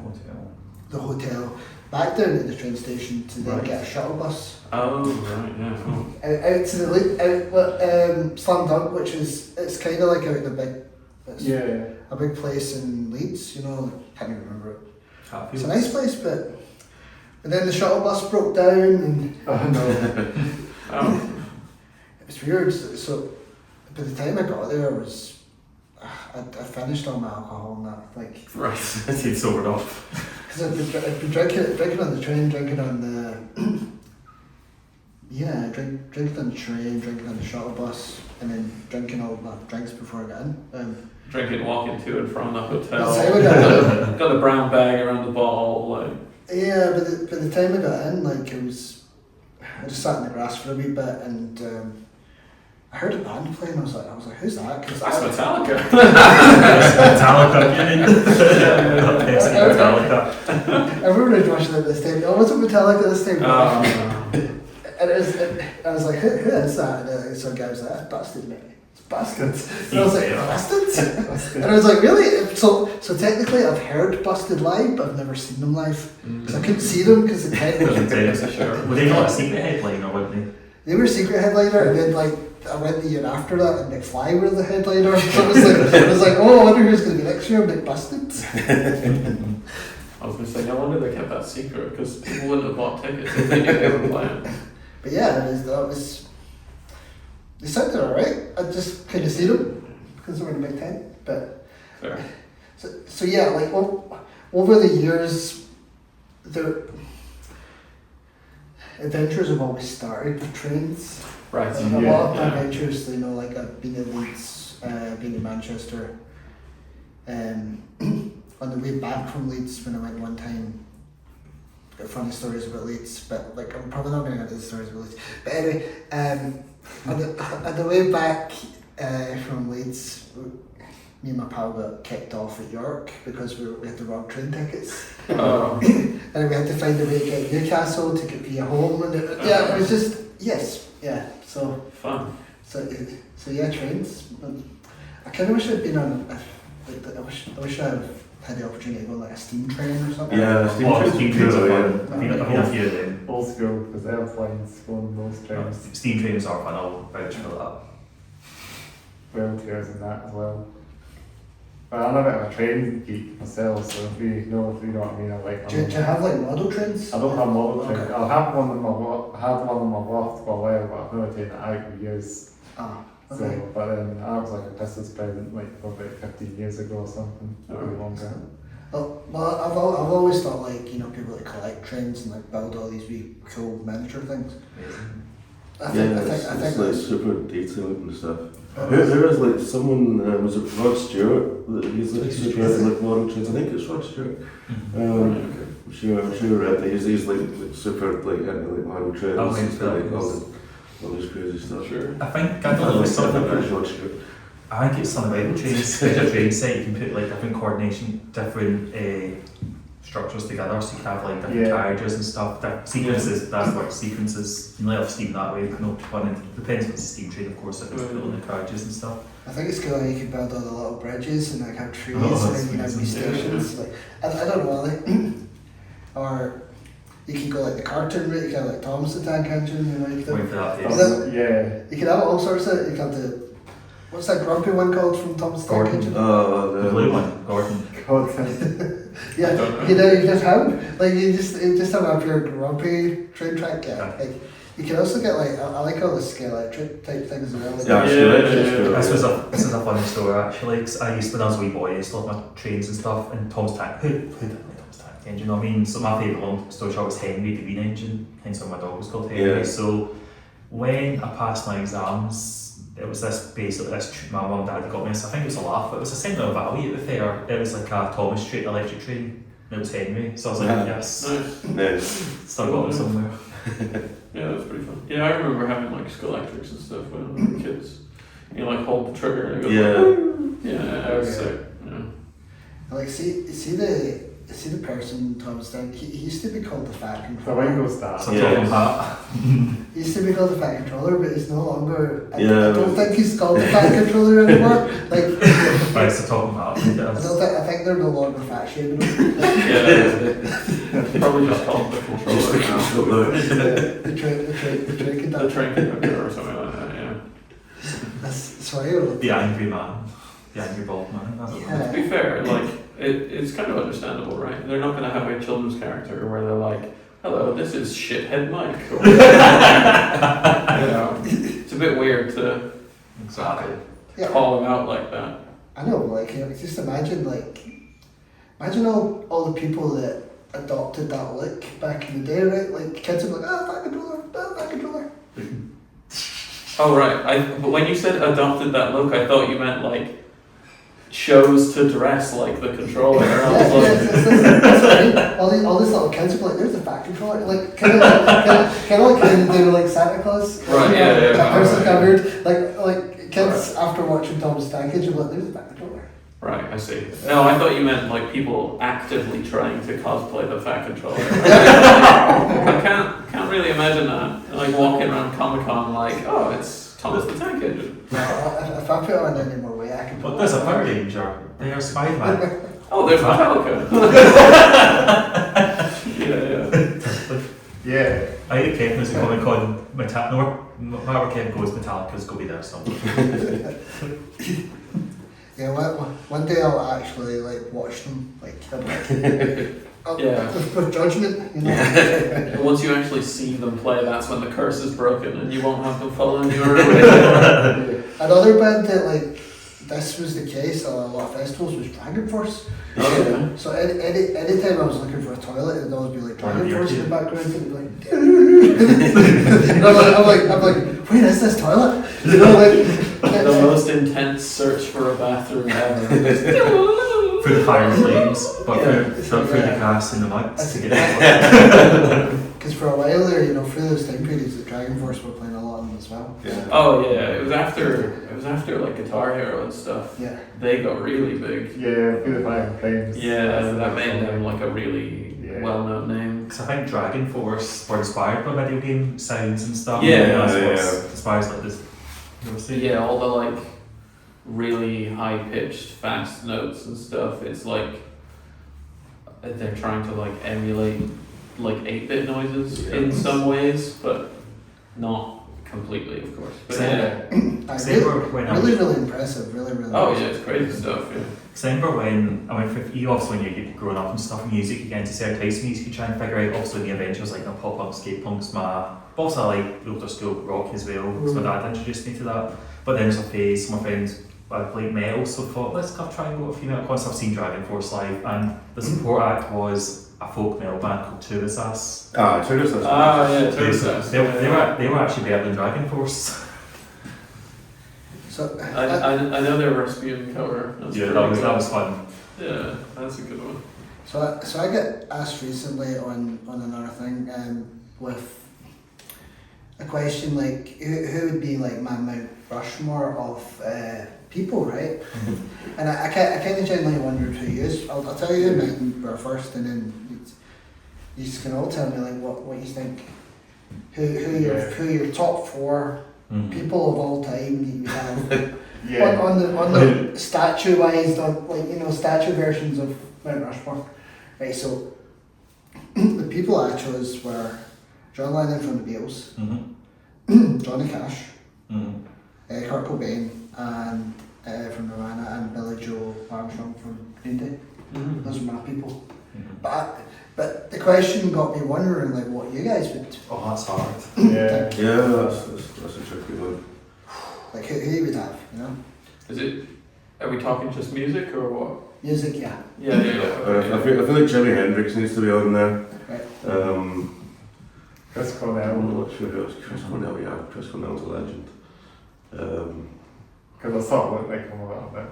hotel. Back down at the train station to then get a shuttle bus. Oh, right, yeah. Out to the Slam Dunk, which is it's kind of like out in a big place in Leeds. You know, can't even remember it. It's a nice place, but then the shuttle bus broke down and it was weird. So by the time I got there, I finished all my alcohol and that, like. Right. He'd sobered off. Because I'd been drinking on the train, drinking on the drinking on the train, drinking on the shuttle bus, and then drinking all my drinks before I got in. Drinking, walking to and from the hotel. That's how I got in. Got a brown bag around the bottle, like. Yeah, but by the time I got in, like I just sat in the grass for a wee bit, and I heard a band playing. I was like, who's that? Cause That's Metallica. Metallica. Everyone was rushing at this time. Oh, wasn't Metallica this time? And I was like, who is that? And some guy was like, that's Busted, mate. It's Busted. And I was like, Busted? And I was like, really? So technically I've heard Busted live, but I've never seen them live. Because I couldn't see them because the tent was... Were they not a secret headliner, weren't they? They were a secret headliner, and then like I went the year after that, and McFly were the headliner. So I was like, oh, I wonder who's going to be next year. McBusted. I was going to say, no wonder they kept that secret because people wouldn't have bought tickets if they knew they were playing. But yeah, they sounded alright. I just couldn't see them because they were in a big tent. But so yeah, like over the years, the adventures have always started with trains. Right. Like a lot of my adventures, you know, like I've been in Leeds, been in Manchester. On the way back from Leeds, when I went one time, got funny stories about Leeds, but like I'm probably not going to get into the stories about Leeds. But anyway, on the way back from Leeds, me and my pal got kicked off at York because we had the wrong train tickets. Oh. And we had to find a way to get Newcastle to get via home, and it was just so fun. So yeah, trains. I kind of wish I'd been on. I wish I had the opportunity to go on like a steam train or something. Yeah, steam trains are fun. I've been at a whole few of them. Old school, because airplanes go on those trains. Steam trains are fun, I'll vouch for that. Wheelchairs and that as well. But I'm a bit of a train geek myself, so if you know what I mean, I like them. Do you have like model trains? I don't have model trains. Okay. I have one in my loft for a while, but I've never taken it out for years. Ah, okay. So, but then I was like a Christmas present like probably 15 years ago or something, maybe longer. Well, I've always thought like, you know, people that collect trains and like build all these wee cool miniature things. I think it's like super detailed and stuff. There is like someone, was it Rod Stewart? That he's like super into like modern trends. I think it's Rod Stewart. I'm sure you read that. He's like super like into like modern trends. Oh, He's got, like, yes. all this crazy stuff. Sure. I think I don't know it's something. Rod Stewart. I think it's something about the trains. Like a train set, you can put like different coordination, different structures together, so you can have like different carriages and stuff. Sequences, that's what sequences. You can let off steam that way. No fun. Depends on the steam train, of course, if it's building the carriages and stuff. I think it's cool how you can build all the little bridges and like have trees Oh, and then you can have these stations. Like I don't know, like or you can go like the cartoon route. You can have like Thomas the Tank Engine. You know, you Wait can for that. you can have all sorts of. You can have the what's that grumpy one called from Thomas the Tank Gordon. Engine? The blue one, Gordon. Yeah, you just have like you just have a pure grumpy train track. Yeah, like you can also get like I like all the Scalextric type things as well. Like, This was a funny story actually. Cause I used when I was a wee boy, I used to love my trains and stuff. And Tom's Tank, who didn't like Tom's Tank Engine? You know what I mean? So my favourite long story short was Henry the Bean Engine. Hence why my dog was called Henry. Yeah. So when I passed my exams, it was my mum and dad got me. So I think it was a laugh. It was a sentimental value at the fair. It was like a Thomas Street electric train. And it was Henry. So I was like, yes, Nice. still got them somewhere. Yeah, that's pretty fun. Yeah, I remember having like Scalextrics and stuff when we were kids. You like hold the trigger and it goes it was sick. Yeah. like see the person Thomas Tank. He used to be called the Fat The Controller. way goes that. So talking about He used to be called the Fat Controller, but he's no longer. I Yeah. don't think he's called the Fat Controller anymore. Like right, so talking about I think they're no longer fat shaming him. Yeah, probably just called the controller now. The train conductor. The train conductor or something like that, yeah. That's why the angry man, the angry bald man. That's To be fair, like, it's kind of understandable, right? They're not going to have a children's character where they're like, hello, this is shithead Mike. Or, you know, it's a bit weird to exactly. call him out like that. I know, like just imagine all the people that adopted that look back in the day, right? Like kids would be like, Fat Controller. Oh, right. But when you said adopted that look, I thought you meant like chose to dress like the controller. I was like, That's what I mean. All these little kids would be like, there's the Fat Controller. Like, kind of like they were like Santa Claus. Right, yeah. That person got weird. Like kids after watching Thomas Tank Engine would be like, there's the Fat Controller. right, I see. No, I thought you meant like people actively trying to cosplay the Fat Controller. I can't really imagine that. Like walking around Comic-Con like, oh, it's Thomas the Tank Engine. No, if I put on any more weight, I can. But there's a Power Ranger. There's Spider-Man. Oh, there's Metallica. Yeah. I think Kevin is a Comic Con Metallica. No matter where Kevin goes, Metallica's going to be there somewhere. Yeah, one day I'll actually like watch them with judgment, you know. And once you actually see them play, that's when the curse is broken and you won't have them following you around. Another band that like this was the case at a lot of festivals was Dragon Force. Okay. So any time I was looking for a toilet, it'd always be like Dragon Force in the background, and it'd be like, and I'm like, where is this toilet? You know, like The most intense search for a bathroom ever. Through the fire and flames, but through the gas and the mics to get it. Because for a while there, you know, through those time periods, the Dragon Force were playing a lot of them as well. Yeah. Oh yeah, it was after like Guitar Hero and stuff. Yeah. They got really big. Yeah, Through the Fire and Flames. Yeah, that made them like a really well-known name. Because I think Dragon Force were inspired by video game sounds and stuff. Yeah, inspires like this. Yeah, all the like really high-pitched, fast notes and stuff. It's like they're trying to like emulate like 8-bit noises in some ways, but not completely, of course. But Really impressive. Really. Oh yeah, it's crazy stuff. Yeah. Because I remember when you obviously when you're growing up and stuff, music, you get into certain types of music, you try and figure out. Obviously, the adventures like pop punk, skate punk's but also I like older school rock as well. Because my dad introduced me to that. But then there's a phase, my friends played metal, so I thought let's try and go to a few metal concerts. I've seen Dragon Force live, and the support act was a folk metal band called Turisas. Turisas. Ah, yeah, Turisas. They were actually better than Dragon Force. So So I know their Rasputin cover. That's Yeah, pretty that good. was fun. Yeah, that's a good one. So I got asked recently on another thing with a question like who would be like my Mount Rushmore of people, right? And I kind of genuinely wondered who you is. I'll tell you mine were first, and then you can all tell me like what you think. Who your top 4 people of all time that you have on the statue wise, statue versions of Mount Rushmore. Right, so the people I chose were John Lennon from the Beatles, Johnny Cash, Kurt Cobain, and from Nirvana, and Billy Joe Armstrong from Green Day. Those are my people. But the question got me wondering, like, what you guys would. Oh, that's hard. Yeah. That's a tricky one. Like, who you would have, you know? Are we talking just music or what? Music, yeah. Yeah. I feel like Jimi Hendrix needs to be on there. Right. Chris I'm Cornell. not sure who else. Chris Cornell, yeah. Chris Cornell's a legend. Because I thought it looked like him a little bit.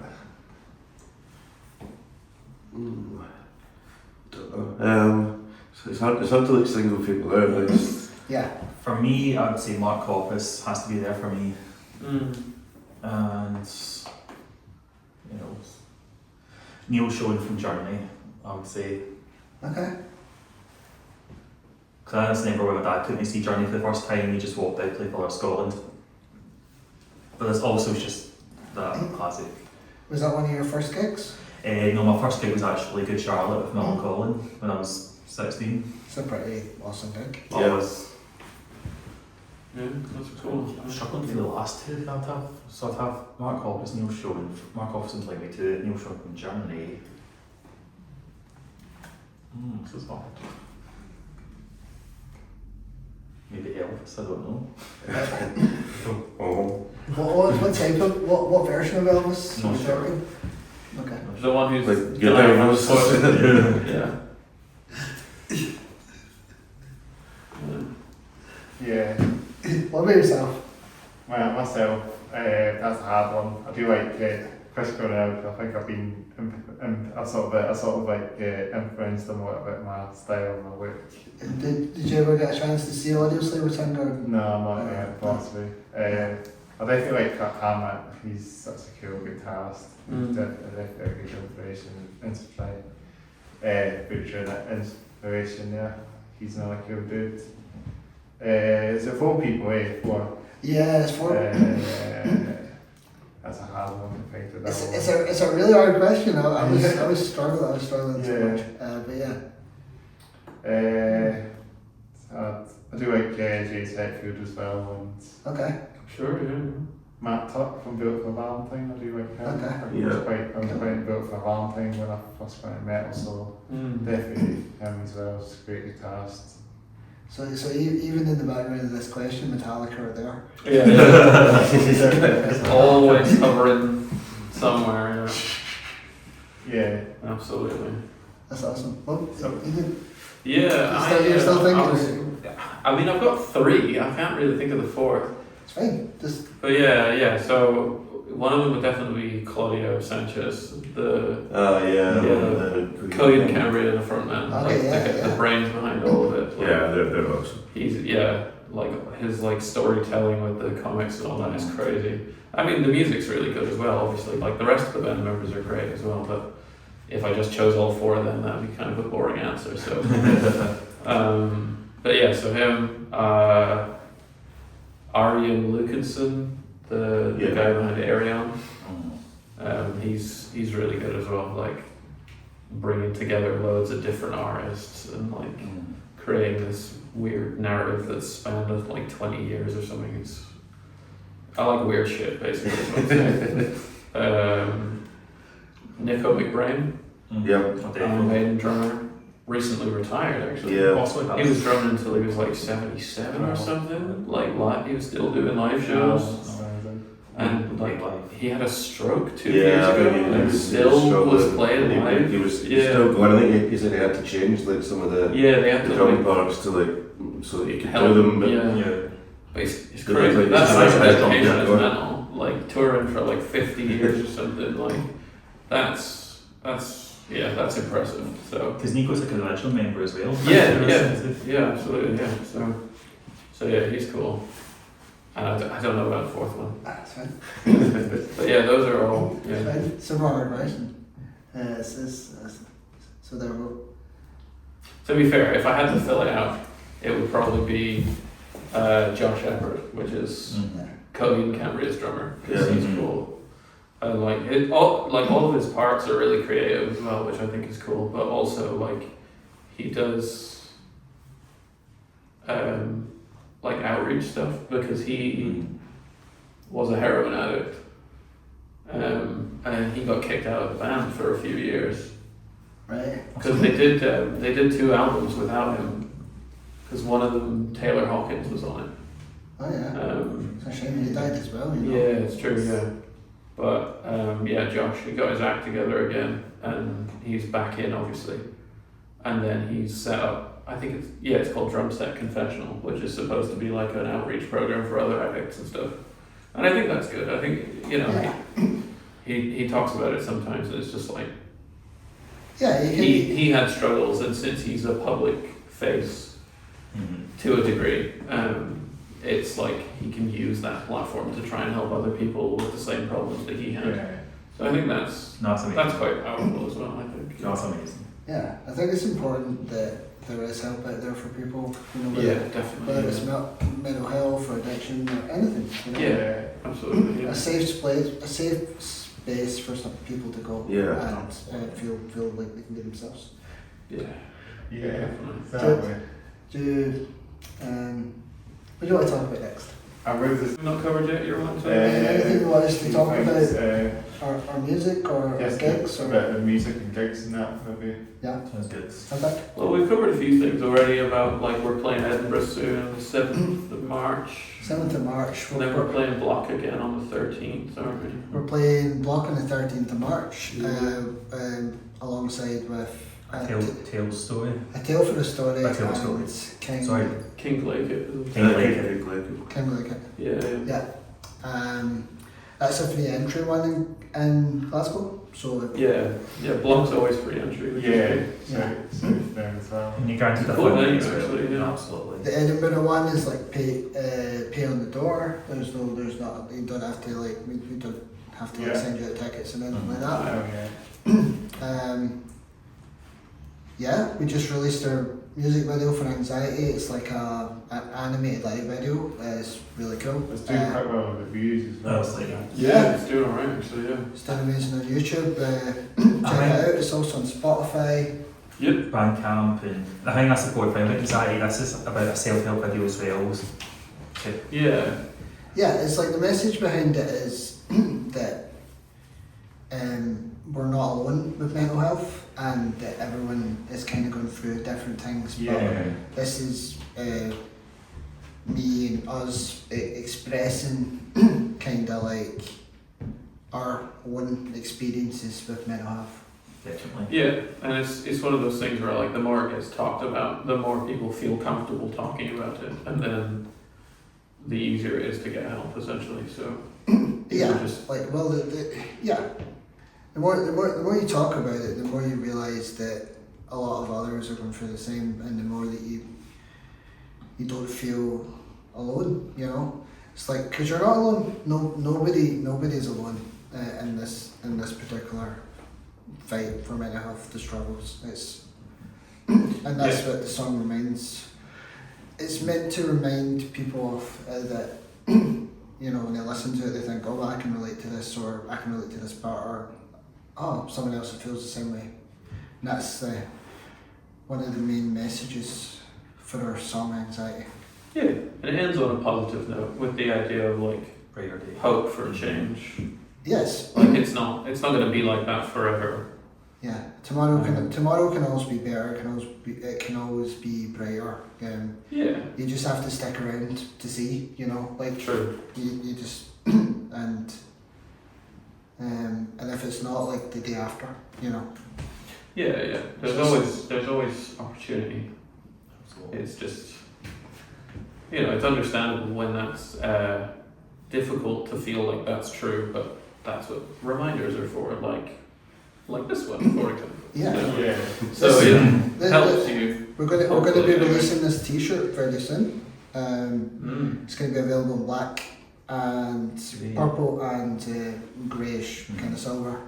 Don't know. So it's hard to like single people out. Like, Yeah. For me, I would say Mark Hoppus has to be there for me. And, you know, Neil Schon from Germany, I would say. Okay. Because I honestly remember when my dad took me to see Journey for the first time, he just walked out to play for Scotland. But it's also just that classic. Was that one of your first gigs? No, my first gig was actually Good Charlotte with Milton Collin when I was 16. It's a pretty awesome gig. I was That's cool. struggling for the last two that I'd have. So I'd have Mark Hoppus, Neil Schon, Mark Hoppus from Play Me Too, Neil Schon from Germany. This is hard. Maybe Elvis, I don't know. What type of what version of Elvis? No, was sure. that? Okay. The one who's like good Elvis. Yeah. What about yourself? Myself, that's a hard one. I do like Chris Cornell. I think I've been, I sort of influenced him a little bit in my style and my look. Did you ever get a chance to see Audio Slave attend or? No, I'm not yet, possibly. I definitely like Kirk Hammett. He's such a cool guitarist. He's definitely a good inspiration, yeah. He's another cool dude. Is it 4 people, 4? Yeah, it's 4. That's a hard one to think of. It's a really hard question. I was struggling so much. But yeah. I do like Jay's Hetfield as well, and Okay. Sure, yeah. Matt Tuck from Built for Valentine. I do like him. Okay. I was quite Built for Valentine when I first went to metal, so definitely him as well. He's a great guitarist. So even in the background of this question, Metallica are there. Yeah. It's always hovering somewhere. Yeah. Absolutely. That's awesome. Well, So- Yeah, You're still thinking? I mean, I've got 3. I can't really think of the 4th. It's fine. Just But yeah. So one of them would definitely be Claudio Sanchez, the Killian Cambria, the frontman, the brains behind all of it. Like, Yeah, they're awesome. he's like his like storytelling with the comics and all that is crazy. I mean, the music's really good as well. Obviously, like the rest of the band members are great as well. But if I just chose all 4 of them, that would be kind of a boring answer. So, but yeah, so him, Arjen Lucanson, the guy behind Arion. He's really good as well. Like bringing together loads of different artists and like creating this weird narrative that's spanned like 20 years or something. I like weird shit, basically. Is what I'm saying. Nico McBrain, Maiden drummer, recently retired actually. Yeah. He was drumming until he was like 77 or something. Like he was still doing live shows. And like he had a stroke 2 years ago and still was playing live. He was still going. I think he said he had to change like some of the they had to drum parts to like so that he could help do them. But it's It's crazy. like- That's it's like like- dedication yeah, is mental. like touring for like 50 years or something. Like that's impressive. So Because Nico's like an original member as well. yeah, absolutely, yeah. So yeah, he's cool. And I don't know about the fourth one. That's fine. But yeah, those are all. It's Yeah. fine. So Robert Bryson. So there we go. To be fair, if I had to fill it out, it would probably be Josh Shepard, which is Cody and Cambria's drummer. Because he's cool. And like all of his parts are really creative as well, which I think is cool. But also like he does like outreach stuff because he was a heroin addict. And he got kicked out of the band for a few years. Right. Because they did 2 albums without him. Because one of them, Taylor Hawkins, was on it. Oh yeah. It's a shame he died as well. You know? Yeah, it's true. Yeah, but yeah, Josh, he got his act together again, and he's back in obviously. And then he's set up. I think it's called Drum Set Confessional, which is supposed to be like an outreach program for other addicts and stuff. And I think that's good. I think he talks about it sometimes, and it's just like. Yeah, he had struggles, and since he's a public face to a degree, it's like he can use that platform to try and help other people with the same problems that he had. Yeah. So I think that's quite powerful as well. I think That's amazing. Yeah, I think it's important that there is help out there for people. You know, definitely. whether it's mental health or addiction or anything. You know? Yeah, absolutely. Yeah. A safe space for some people to go and feel like they can do themselves. Yeah, definitely. What do you want to talk about next? Not covered yet. You're on to anything you want us to talk about? Our music or gigs? A bit of music and gigs and that maybe. Yeah, sounds good. Okay. Well, we've covered a few things already about like we're playing Edinburgh soon, the 7th of March. 7th of March. And then we're playing Block again on the 13th, aren't we? We're playing Block on the 13th of March, alongside with A Tale Story. A Tale for a Story. A Tale Story. King Lake. King Lake. Yeah. That's a free entry one in Glasgow. So yeah, Block's always free entry. So there as well. And you guaranteed the Cool funding venue, as well. actually, yeah. Absolutely. the Edinburgh one is like pay on the door. There's not. You don't have to we don't have to send you the tickets and anything like that. We just released our music video for Anxiety. It's like an animated live video. It's really cool. It's doing quite well with the views as well. It's doing alright actually, yeah. It's done amazing on YouTube. Check it out. It's also on Spotify. Yep. Bandcamp, and I think that's the core thing with Anxiety. This is about a self-help video as well. Yeah, it's like the message behind it is that we're not alone with mental health, and that everyone is kind of going through different things. But this is me and us expressing kind of like our own experiences with mental health. Definitely. Yeah, and it's one of those things where like the more it gets talked about, the more people feel comfortable talking about it, and then the easier it is to get help essentially. So the more you talk about it, the more you realise that a lot of others are going through the same, and the more that you don't feel alone. You know, it's like because you're not alone. Nobody's alone in this particular fight for mental health, the struggles. And that's what the song reminds. It's meant to remind people of that. You know, when they listen to it, they think, "Oh, I can relate to this," or "I can relate to this part," or "Oh, someone else feels the same way." And that's one of the main messages for our song Anxiety. Yeah, and it ends on a positive note with the idea of like hope for change. Yes. Like it's not going to be like that forever. Yeah. Tomorrow can always be better. It can always be brighter. You just have to stick around to see. You know, like true. You just and if it's not, like the day after, you know. Yeah. There's always opportunity. Absolutely. It's just it's understandable when that's difficult to feel like that's true, but that's what reminders are for, like this one, for example. Yeah. So it helps you. We're going to be releasing this T-shirt fairly soon. It's going to be available in black and purple and greyish, kind of silver.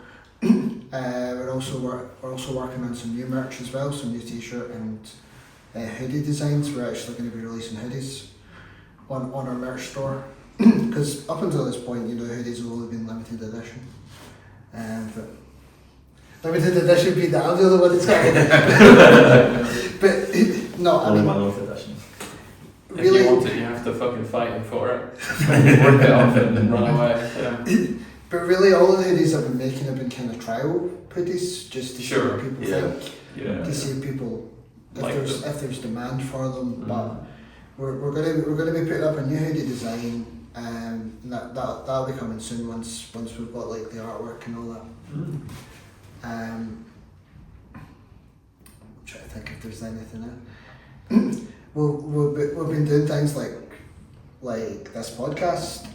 We're also working on some new merch as well, some new T-shirt and hoodie designs. We're actually going to be releasing hoodies on our merch store, because up until this point, hoodies have only been limited edition. But limited edition being the other one that's got it. But no, I mean, one of edition. Really, if you want it, you have to fucking fight him for it. Work it off and then run away. Yeah. But really, all of the hoodies I've been making have been kind of trial hoodies, just to see what people think, to see if people if there's demand for them. But we're gonna be putting up a new hoodie design, and that'll be coming soon once we've got like the artwork and all that. I'm trying to think if there's anything else. We've been doing things like this podcast.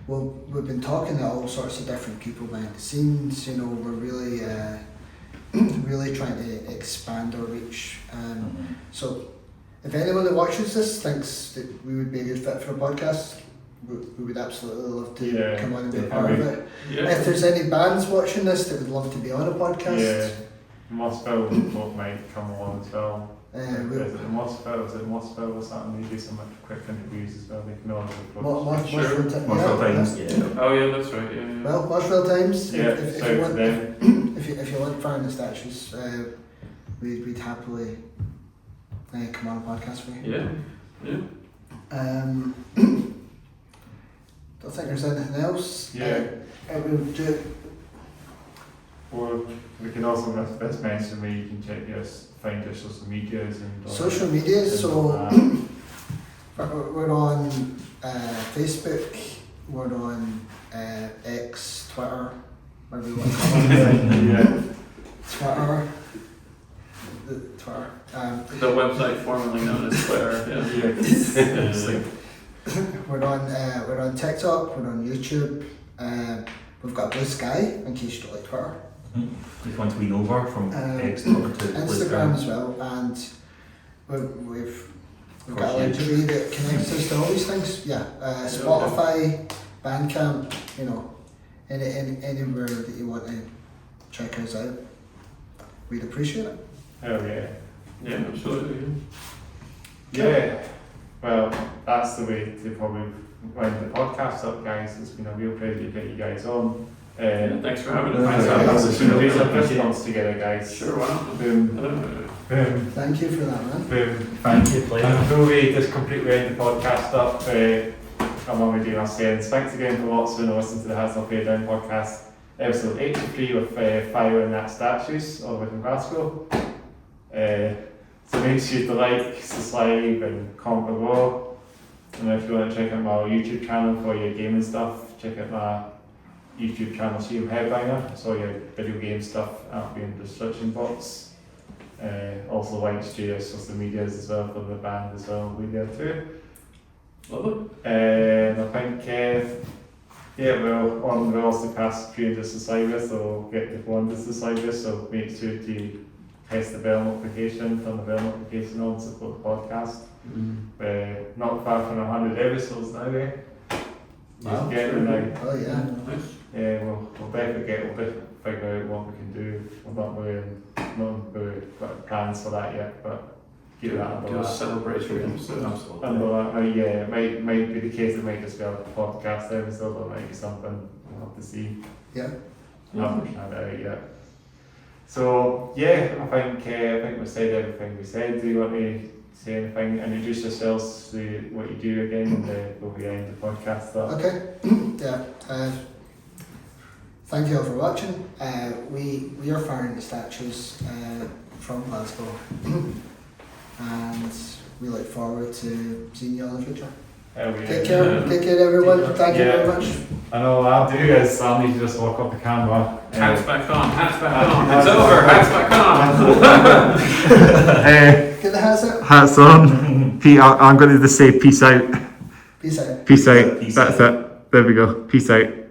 We've been talking to all sorts of different people behind the scenes. We're really really trying to expand our reach. So if anyone that watches this thinks that we would be a good fit for a podcast, we would absolutely love to come on and be a part of it. Yeah. If there's any bands watching this that would love to be on a podcast, Mossville might come along as well. Is it Mossville or something? They do some quick interviews as well. They come on with Mossville Times. Oh yeah, that's right. Yeah. Well, Mossville Times. Yeah, if you like Fire in the Statues, we'd happily come on a podcast for you. Yeah. Don't think there's anything else. Or we can also best mention where you can find your social medias and social medias. So we're on Facebook, we're on X, Twitter, whatever you want to call it. Twitter. The website formerly known as Twitter. We're on TikTok, we're on YouTube. We've got Blue Sky, in case you don't like Twitter. If you want to be over from X to Instagram as well, and we've got a link tree that connects us to all these things. Spotify, Bandcamp, anywhere that you want to check us out, we'd appreciate it. Hell yeah. Yeah, absolutely. Yeah. Well, that's the way to probably wind the podcast up, guys. It's been a real pleasure to get you guys on. Thanks for having us. Let's do some response together, guys. Sure, why not? Boom. Thank you for that, man. Boom. Thank you, please. And before we just completely end the podcast up, I'm on with doing our sayings. Thanks again for watching and listening to the Has No Play Down podcast, episode 83 with Fire in That Statues, all the way from Glasgow. So make sure to like, subscribe and comment below. And if you want to check out my YouTube channel for your gaming stuff, check out my YouTube channel, CM Headbanger. It's all your video game stuff. That'll be in the description box. Also links to your social medias as well for the band as well. We'll be there too. Love it. And I think we're on the roles to pass 300 subscribers, so get to 400 subscribers. So make sure to press the bell notification, turn the bell notification on, support the podcast. We're not far from 100 episodes now, eh? Wow. Getting now. Oh yeah. Nice. Yeah, we'll definitely figure out what we can do. We're not really got plans for that yet, but keep that under Do a that. celebratory episode. Under that. It might be the case. It might just be a podcast episode, or it might be something. We'll have to see. Yeah. I haven't planned it out yet. So yeah, I think we said everything we said. Do you want to say anything? Introduce yourselves to what you do again, and before we end the podcast. Okay. Thank you all for watching. We are Fire in the Statues from Glasgow, and we look forward to seeing you all in the future. Take care everyone. Thank you very much. I know what I'll do is I'll need to just walk up the camera. Hats back on. It's over. Hats back on. Get the hats out. Hats on. I'm going to just say peace out. Peace out. Peace out. Peace That's out. it. There we go. Peace out.